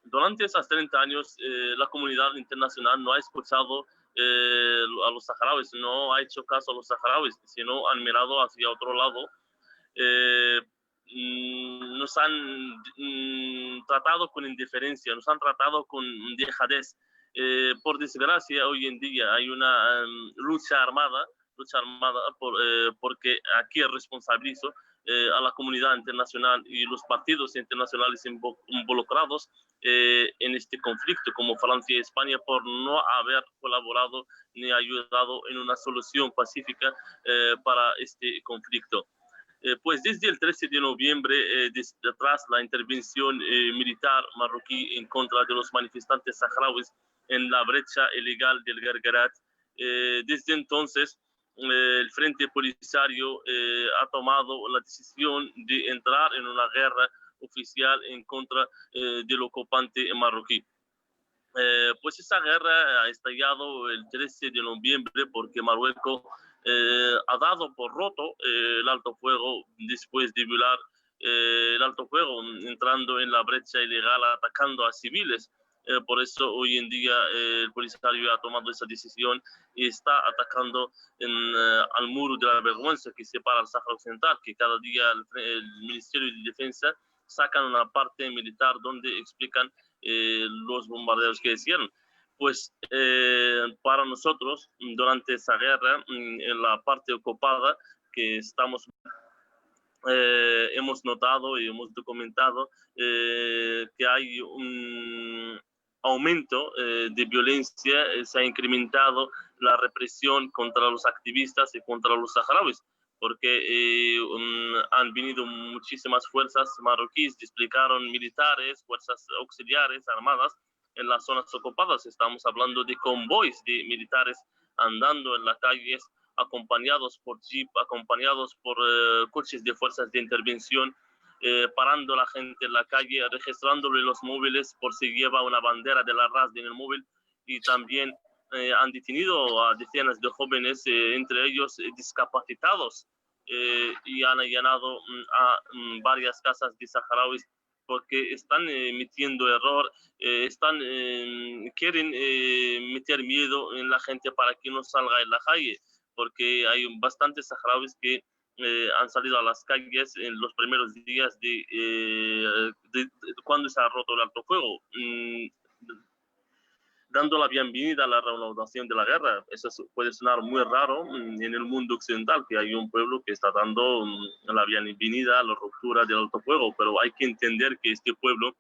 Durante esos 30 años, la comunidad internacional no ha escuchado a los saharauis, no ha hecho caso a los saharauis, sino han mirado hacia otro lado. Nos han tratado con indiferencia, nos han tratado con dejadez. Por desgracia, hoy en día hay una lucha armada porque aquí responsabilizo a la comunidad internacional y los partidos internacionales involucrados en este conflicto, como Francia y España, por no haber colaborado ni ayudado en una solución pacífica para este conflicto. Pues desde el 13 de noviembre, tras la intervención militar marroquí en contra de los manifestantes saharauis en la brecha ilegal del Guerguerat, desde entonces el Frente Polisario ha tomado la decisión de entrar en una guerra oficial en contra del ocupante marroquí. Pues esa guerra ha estallado el 13 de noviembre porque Marruecos ha dado por roto el alto fuego después de violar el alto fuego, entrando en la brecha ilegal, atacando a civiles. Por eso hoy en día el Polisario ha tomado esa decisión y está atacando al muro de la vergüenza que separa el Sáhara Occidental, que cada día el Ministerio de Defensa sacan una parte militar donde explican los bombardeos que hicieron. Pues para nosotros, durante esa guerra, en la parte ocupada que estamos... hemos notado y hemos documentado que hay un aumento de violencia, se ha incrementado la represión contra los activistas y contra los saharauis, porque han venido muchísimas fuerzas marroquíes, despligaron militares, fuerzas auxiliares, armadas en las zonas ocupadas. Estamos hablando de convoys de militares andando en las calles, acompañados por jeep, acompañados por coches de fuerzas de intervención, parando a la gente en la calle, registrándole los móviles por si lleva una bandera de la RASD en el móvil, y también han detenido a decenas de jóvenes, entre ellos discapacitados, y han allanado a varias casas de saharauis porque están metiendo error, quieren meter miedo en la gente para que no salga en la calle, porque hay bastantes saharauis que han salido a las calles en los primeros días de cuando se ha roto el alto fuego, dando la bienvenida a la reanudación de la guerra. Eso puede sonar muy raro en el mundo occidental, que hay un pueblo que está dando la bienvenida a la ruptura del alto fuego, pero hay que entender que este pueblo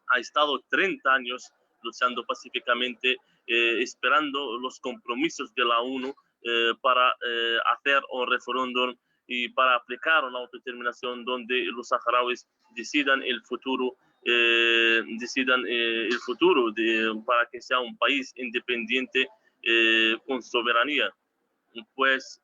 ha estado 30 años luchando pacíficamente, esperando los compromisos de la ONU para hacer un referéndum y para aplicar una autodeterminación donde los saharauis decidan el futuro, para que sea un país independiente con soberanía. Pues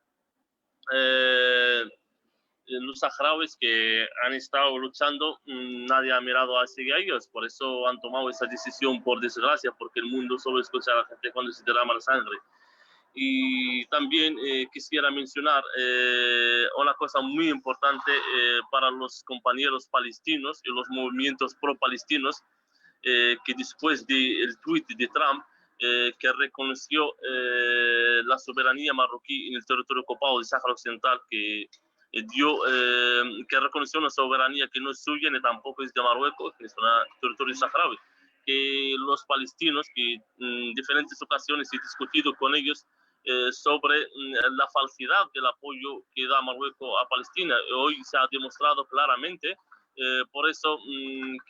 los saharauis que han estado luchando, nadie ha mirado hacia ellos, por eso han tomado esa decisión, por desgracia, porque el mundo solo escucha a la gente cuando se derrama la sangre. Y también quisiera mencionar una cosa muy importante para los compañeros palestinos y los movimientos pro-palestinos, que después del tuit de Trump, que reconoció la soberanía marroquí en el territorio ocupado del Sáhara Occidental, que reconoció una soberanía que no es suya ni tampoco es de Marruecos, que es un territorio saharaui, que los palestinos, que en diferentes ocasiones he discutido con ellos sobre la falsedad del apoyo que da Marruecos a Palestina, hoy se ha demostrado claramente. Por eso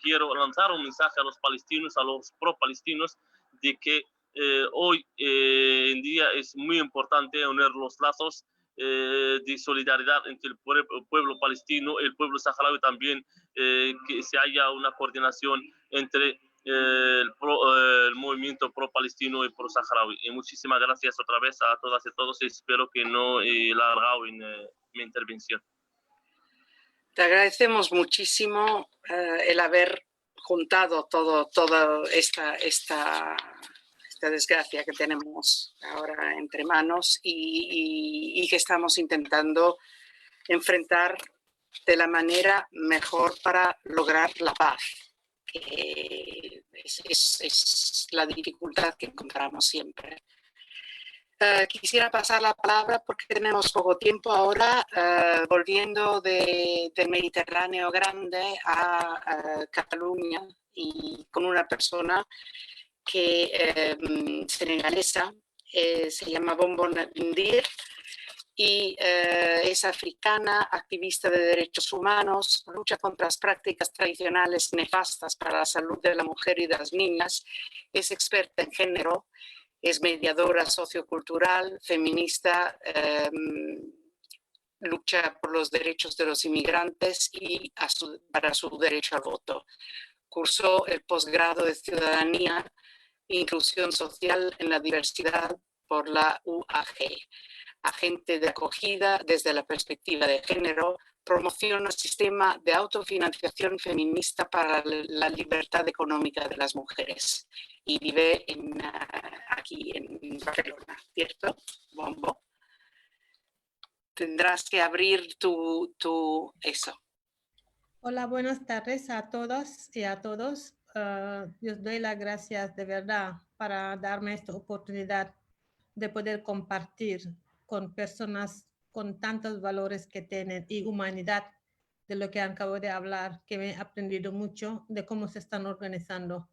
quiero lanzar un mensaje a los palestinos, a los pro-palestinos, de que hoy en día es muy importante unir los lazos de solidaridad entre el pueblo palestino y el pueblo saharaui también, que se haya una coordinación entre el movimiento pro-palestino y pro-saharaui. Y muchísimas gracias otra vez a todas y todos, y espero que no he alargado en mi intervención. Te agradecemos muchísimo el haber juntado toda esta desgracia que tenemos ahora entre manos y que estamos intentando enfrentar de la manera mejor para lograr la paz, que es la dificultad que encontramos siempre. Quisiera pasar la palabra porque tenemos poco tiempo ahora, volviendo del Mediterráneo grande a Cataluña, y con una persona que senegalesa, se llama Bonbon Ndir, y es africana, activista de derechos humanos, lucha contra las prácticas tradicionales nefastas para la salud de la mujer y de las niñas, es experta en género, es mediadora sociocultural, feminista, lucha por los derechos de los inmigrantes y para su derecho al voto. Cursó el posgrado de Ciudadanía e Inclusión Social en la Diversidad por la UAG. Agente de acogida desde la perspectiva de género, promociona el sistema de autofinanciación feminista para la libertad económica de las mujeres. Y vive aquí en Barcelona, ¿cierto, Bombo? Tendrás que abrir tu eso. Hola, buenas tardes a todas y a todos. os doy las gracias de verdad para darme esta oportunidad de poder compartir con personas con tantos valores que tienen y humanidad, de lo que acabo de hablar, que me he aprendido mucho de cómo se están organizando.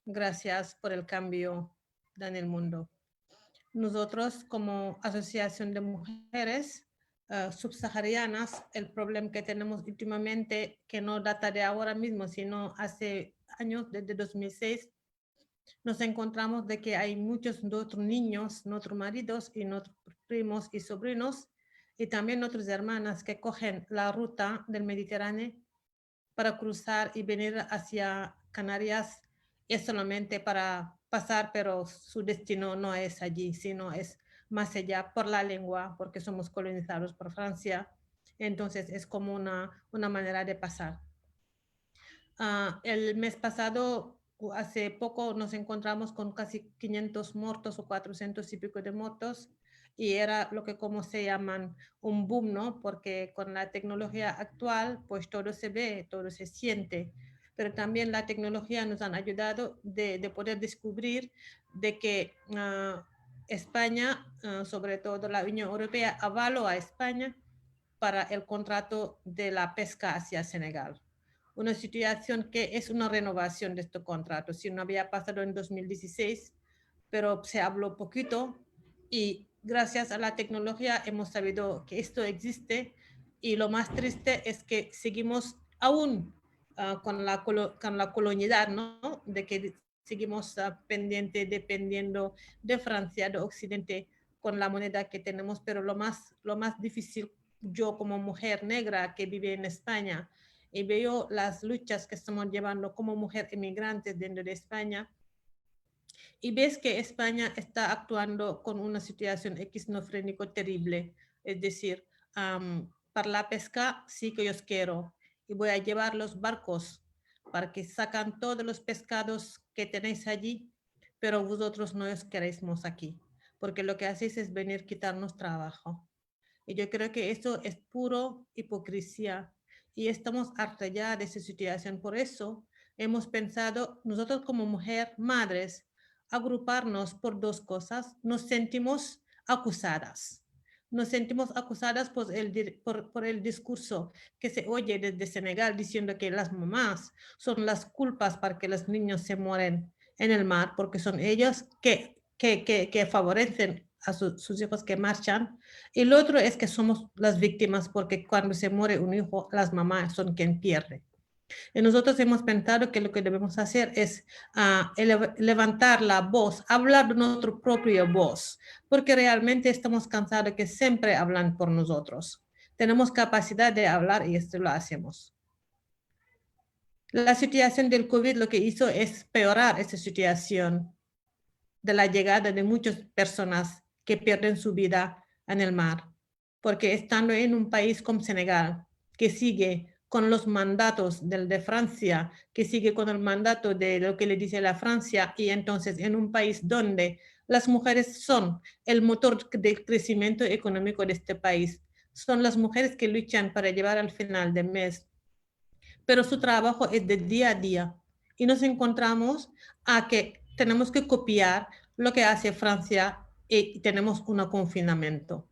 Gracias por el cambio en el mundo. Nosotros, como Asociación de Mujeres subsaharianas, el problema que tenemos últimamente, que no data de ahora mismo, sino hace años, desde 2006, nos encontramos de que hay muchos de nuestros niños, nuestros maridos y nuestros primos y sobrinos, y también nuestras hermanas que cogen la ruta del Mediterráneo para cruzar y venir hacia Canarias, es solamente para pasar, pero su destino no es allí, sino es más allá por la lengua, porque somos colonizados por Francia. Entonces es como una manera de pasar. El mes pasado, hace poco, nos encontramos con casi 500 muertos o 400 y pico de muertos, y era lo que como se llaman un boom, ¿no? Porque con la tecnología actual, pues todo se ve, todo se siente, pero también la tecnología nos ha ayudado de poder descubrir de que España, sobre todo la Unión Europea, avaló a España para el contrato de la pesca hacia Senegal. Una situación que es una renovación de este contrato. Si no había pasado en 2016, pero se habló poquito y gracias a la tecnología hemos sabido que esto existe, y lo más triste es que seguimos aún con la colonialidad, ¿no? De que seguimos pendiente, dependiendo de Francia, de Occidente, con la moneda que tenemos, pero lo más difícil, yo como mujer negra que vive en España, y veo las luchas que estamos llevando como mujer emigrante dentro de España, y ves que España está actuando con una situación esquizofrénico terrible. Es decir, para la pesca sí que yo quiero, y voy a llevar los barcos para que sacan todos los pescados que tenéis allí, pero vosotros no os queréis aquí, porque lo que hacéis es venir a quitarnos trabajo. Y yo creo que esto es puro hipocresía, y estamos hartos ya de esa situación. Por eso hemos pensado, nosotros como mujer, madres, agruparnos por dos cosas. Nos sentimos acusadas. Nos sentimos acusadas por el discurso que se oye desde Senegal, diciendo que las mamás son las culpas para que los niños se mueren en el mar, porque son ellos que favorecen a sus hijos que marchan. Y lo otro es que somos las víctimas, porque cuando se muere un hijo, las mamás son quien pierde. Y nosotros hemos pensado que lo que debemos hacer es levantar la voz, hablar de nuestra propia voz, porque realmente estamos cansados de que siempre hablan por nosotros. Tenemos capacidad de hablar y esto lo hacemos. La situación del COVID lo que hizo es peorar esa situación de la llegada de muchas personas que pierden su vida en el mar, porque estando en un país como Senegal, que sigue con los mandatos de Francia, que sigue con el mandato de lo que le dice la Francia, y entonces en un país donde las mujeres son el motor del crecimiento económico de este país, son las mujeres que luchan para llevar al final del mes, pero su trabajo es de día a día, y nos encontramos a que tenemos que copiar lo que hace Francia y tenemos un confinamiento.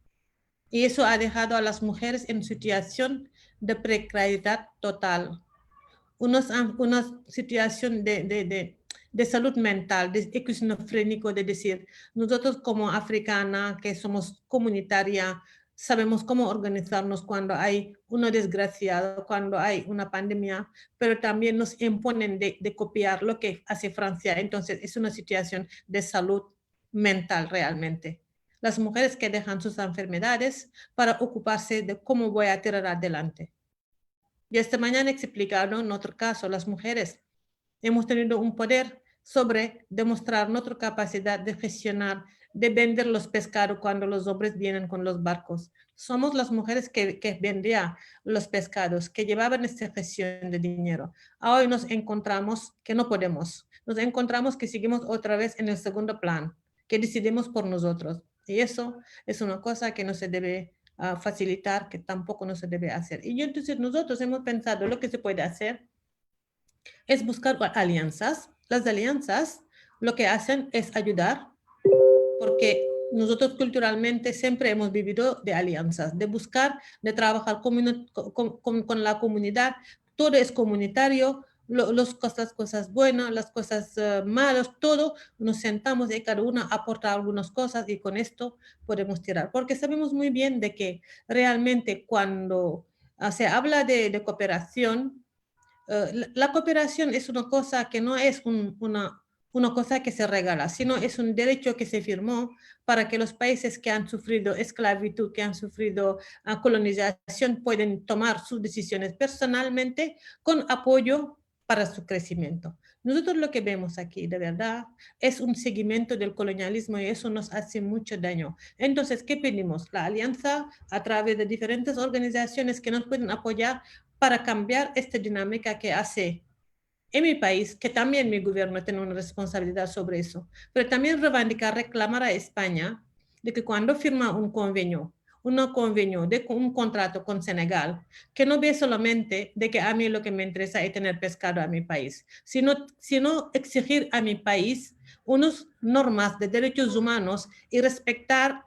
Y eso ha dejado a las mujeres en situación de precariedad total. Una situación de salud mental, de esquizofrénico, de decir, nosotros como africana, que somos comunitaria, sabemos cómo organizarnos cuando hay uno desgraciado, cuando hay una pandemia, pero también nos imponen de copiar lo que hace Francia. Entonces es una situación de salud mental realmente. Las mujeres que dejan sus enfermedades para ocuparse de cómo voy a tirar adelante. Y esta mañana he explicado en otro caso, las mujeres hemos tenido un poder sobre demostrar nuestra capacidad de gestionar, de vender los pescados cuando los hombres vienen con los barcos. Somos las mujeres que vendían los pescados, que llevaban esta gestión de dinero. Hoy nos encontramos que no podemos. Nos encontramos que seguimos otra vez en el segundo plan, que decidimos por nosotros. Y eso es una cosa que no se debe facilitar, que tampoco no se debe hacer. Y entonces nosotros hemos pensado lo que se puede hacer es buscar alianzas. Las alianzas lo que hacen es ayudar, porque nosotros culturalmente siempre hemos vivido de alianzas, de buscar, de trabajar con la comunidad. Todo es comunitario, las cosas buenas, las cosas malas, todo nos sentamos y cada uno aporta algunas cosas y con esto podemos tirar. Porque sabemos muy bien de que realmente cuando se habla de cooperación, la cooperación es una cosa que no es una cosa que se regala, sino es un derecho que se firmó para que los países que han sufrido esclavitud, que han sufrido colonización, pueden tomar sus decisiones personalmente con apoyo para su crecimiento. Nosotros lo que vemos aquí, de verdad, es un seguimiento del colonialismo y eso nos hace mucho daño. Entonces, ¿qué pedimos? La alianza a través de diferentes organizaciones que nos pueden apoyar para cambiar esta dinámica que hace en mi país, que también mi gobierno tiene una responsabilidad sobre eso, pero también reivindicar, reclamar a España de que cuando firma un convenio de un contrato con Senegal, que no ve solamente de que a mí lo que me interesa es tener pescado a mi país, sino exigir a mi país unas normas de derechos humanos y respetar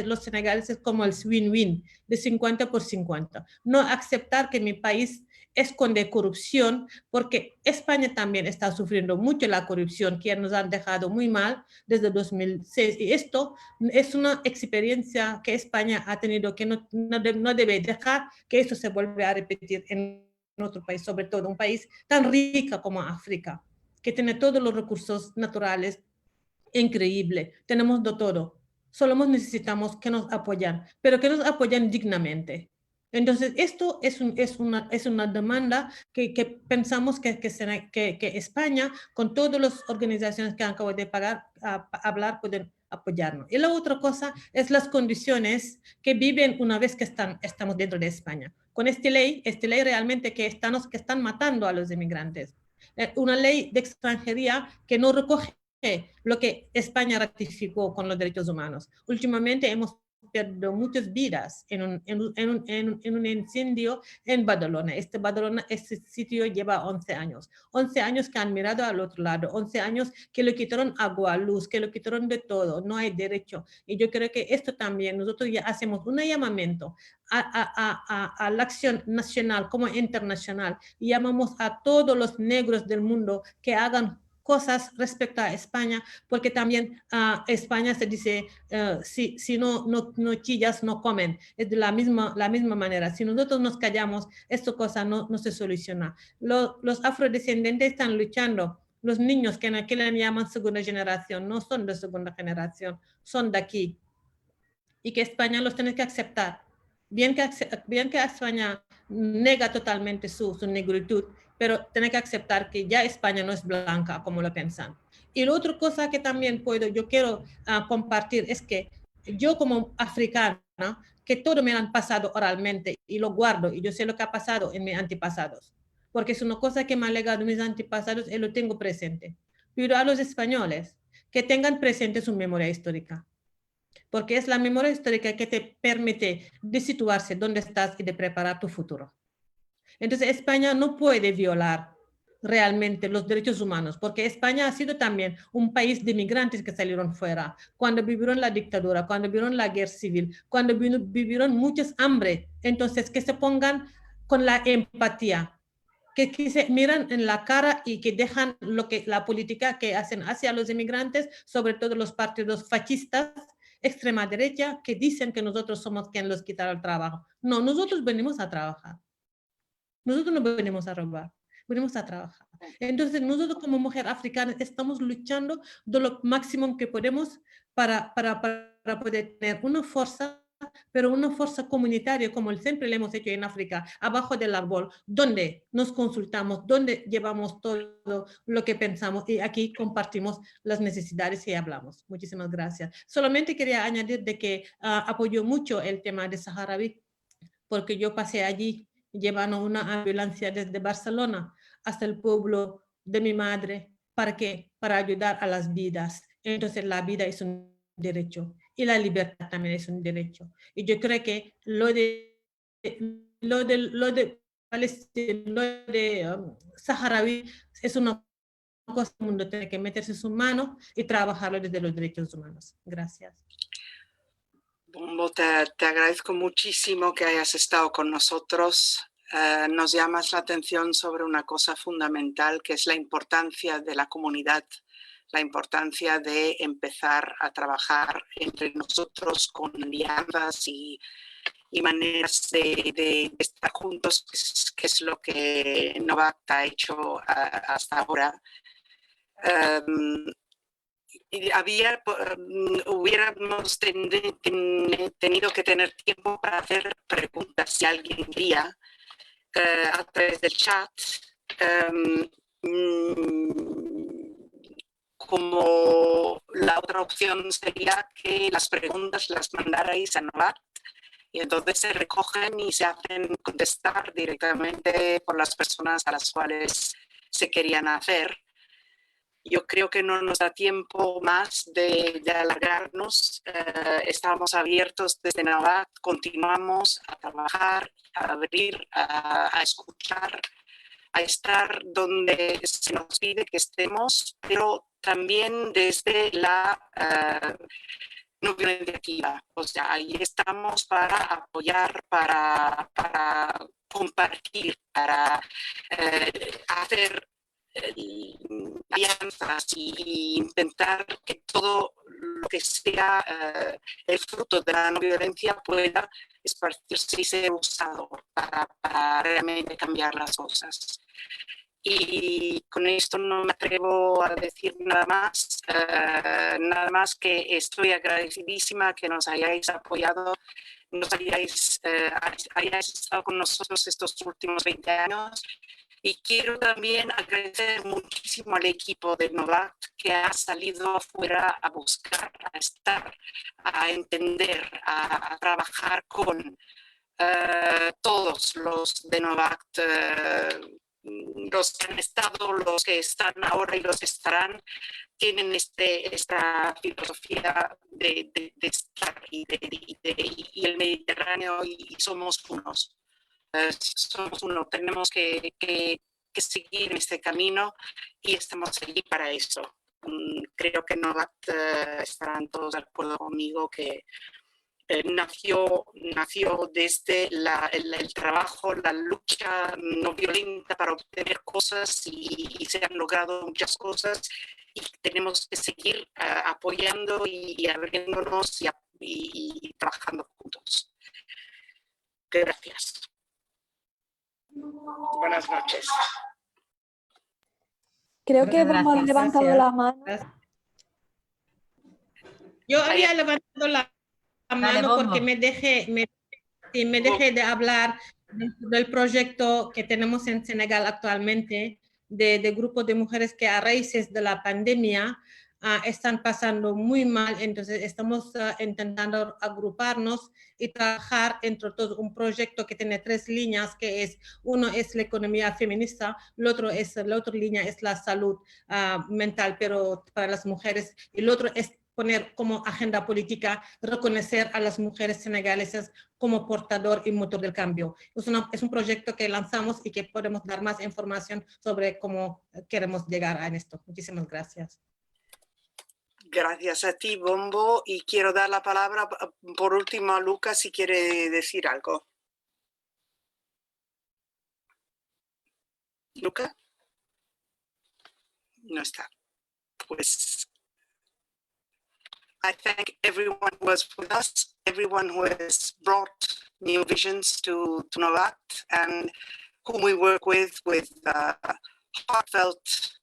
los senegaleses como el win-win de 50 por 50. No aceptar que mi país esconde corrupción, porque España también está sufriendo mucho la corrupción que nos han dejado muy mal desde 2006. Y esto es una experiencia que España ha tenido que no debe dejar que esto se vuelva a repetir en otro país, sobre todo un país tan rico como África, que tiene todos los recursos naturales increíble, tenemos de todo. Solo necesitamos que nos apoyen, pero que nos apoyen dignamente. Entonces, esto es una demanda que pensamos que España, con todas las organizaciones que acabo de hablar, pueden apoyarnos. Y la otra cosa es las condiciones que viven una vez que estamos dentro de España. Con esta ley realmente que están matando a los inmigrantes. Una ley de extranjería que no recoge lo que España ratificó con los derechos humanos. Últimamente hemos perdido muchas vidas en un incendio en Badalona. Este sitio lleva 11 años. 11 años que han mirado al otro lado, 11 años que le quitaron agua, luz, que le quitaron de todo. No hay derecho. Y yo creo que esto también, nosotros ya hacemos un llamamiento a la acción nacional como internacional. Y llamamos a todos los negros del mundo que hagan cosas respecto a España, porque también España se dice, si no chillas, no comen. Es de la misma manera. Si nosotros nos callamos, esta cosa no se soluciona. Los afrodescendientes están luchando. Los niños que en aquel le llaman segunda generación, no son de segunda generación, son de aquí. Y que España los tiene que aceptar. Bien que España nega totalmente su negritud, pero tiene que aceptar que ya España no es blanca como lo piensan. Y la otra cosa que también yo quiero compartir es que yo como africana, que todo me han pasado oralmente y lo guardo y yo sé lo que ha pasado en mis antepasados, porque es una cosa que me han legado mis antepasados y lo tengo presente. Pido a los españoles que tengan presente su memoria histórica, porque es la memoria histórica que te permite de situarse donde estás y de preparar tu futuro. Entonces, España no puede violar realmente los derechos humanos, porque España ha sido también un país de migrantes que salieron fuera, cuando vivieron la dictadura, cuando vivieron la guerra civil, cuando vivieron muchas hambre. Entonces, que se pongan con la empatía, que se miran en la cara y que dejan la política que hacen hacia los inmigrantes, sobre todo los partidos fascistas, extrema derecha, que dicen que nosotros somos quienes los quitaron el trabajo. No, nosotros venimos a trabajar. Nosotros no venimos a robar, venimos a trabajar. Entonces, nosotros como mujer africana estamos luchando de lo máximo que podemos para poder tener una fuerza, pero una fuerza comunitaria, como siempre le hemos hecho en África, abajo del árbol, donde nos consultamos, donde llevamos todo lo que pensamos y aquí compartimos las necesidades y hablamos. Muchísimas gracias. Solamente quería añadir de que apoyo mucho el tema de Saharaui, porque yo pasé allí llevando una ambulancia desde Barcelona hasta el pueblo de mi madre. ¿Para qué? Para ayudar a las vidas. Entonces la vida es un derecho y la libertad también es un derecho. Y yo creo que lo de palestino, de saharaui, es una cosa que el mundo tiene que meterse su mano y trabajarlo desde los derechos humanos. Gracias. Bombo, te agradezco muchísimo que hayas estado con nosotros. Nos llamas la atención sobre una cosa fundamental, que es la importancia de la comunidad, la importancia de empezar a trabajar entre nosotros con alianzas y maneras de estar juntos, que es lo que Novact ha hecho hasta ahora. Hubiéramos tenido que tener tiempo para hacer preguntas si alguien quería a través del chat. Como la otra opción sería que las preguntas las mandarais a Novact y entonces se recogen y se hacen contestar directamente por las personas a las cuales se querían hacer. Yo creo que no nos da tiempo más de alargarnos. Estamos abiertos desde Novact, continuamos a trabajar, a abrir, a escuchar, a estar donde se nos pide que estemos, pero también desde la no violencia activa. O sea, ahí estamos para apoyar, para compartir, para hacer alianzas y intentar que todo lo que sea el fruto de la no violencia pueda esparcirse y ser usado para realmente cambiar las cosas. Y con esto no me atrevo a decir nada más que estoy agradecidísima que nos hayáis apoyado, hayáis estado con nosotros estos últimos 20 años. Y quiero también agradecer muchísimo al equipo de Novact que ha salido afuera a buscar, a estar, a entender, a trabajar con todos los de Novact, los que han estado, los que están ahora y los que estarán, tienen esta filosofía de estar y el Mediterráneo y somos unos. Somos uno, tenemos que seguir en este camino y estamos allí para eso. Creo que Novact estarán todos de acuerdo conmigo que nació desde el trabajo, la lucha no violenta para obtener cosas y se han logrado muchas cosas y tenemos que seguir apoyando y abriéndonos y trabajando juntos. Gracias. Buenas noches. Creo que hemos levantado la mano. Yo había levantado la mano porque me dejé de hablar del proyecto que tenemos en Senegal actualmente, de grupos de mujeres que a raíces de la pandemia están pasando muy mal, entonces estamos intentando agruparnos y trabajar entre todos un proyecto que tiene 3 líneas, que es, uno es la economía feminista, la otra línea es la salud mental, pero para las mujeres, y el otro es poner como agenda política, reconocer a las mujeres senegalesas como portador y motor del cambio. Es un proyecto que lanzamos y que podemos dar más información sobre cómo queremos llegar a esto. Muchísimas gracias. Gracias a ti, Bombo, y quiero dar la palabra por último a Lucas si quiere decir algo. ¿Luca? No está. Pues I thank everyone who was with us, everyone who has brought new visions to Novact and whom we work with heartfelt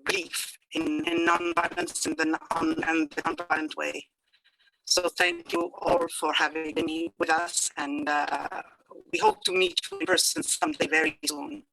belief in non-violence and the non-violent way. So thank you all for having been here with us, and we hope to meet you in person someday very soon.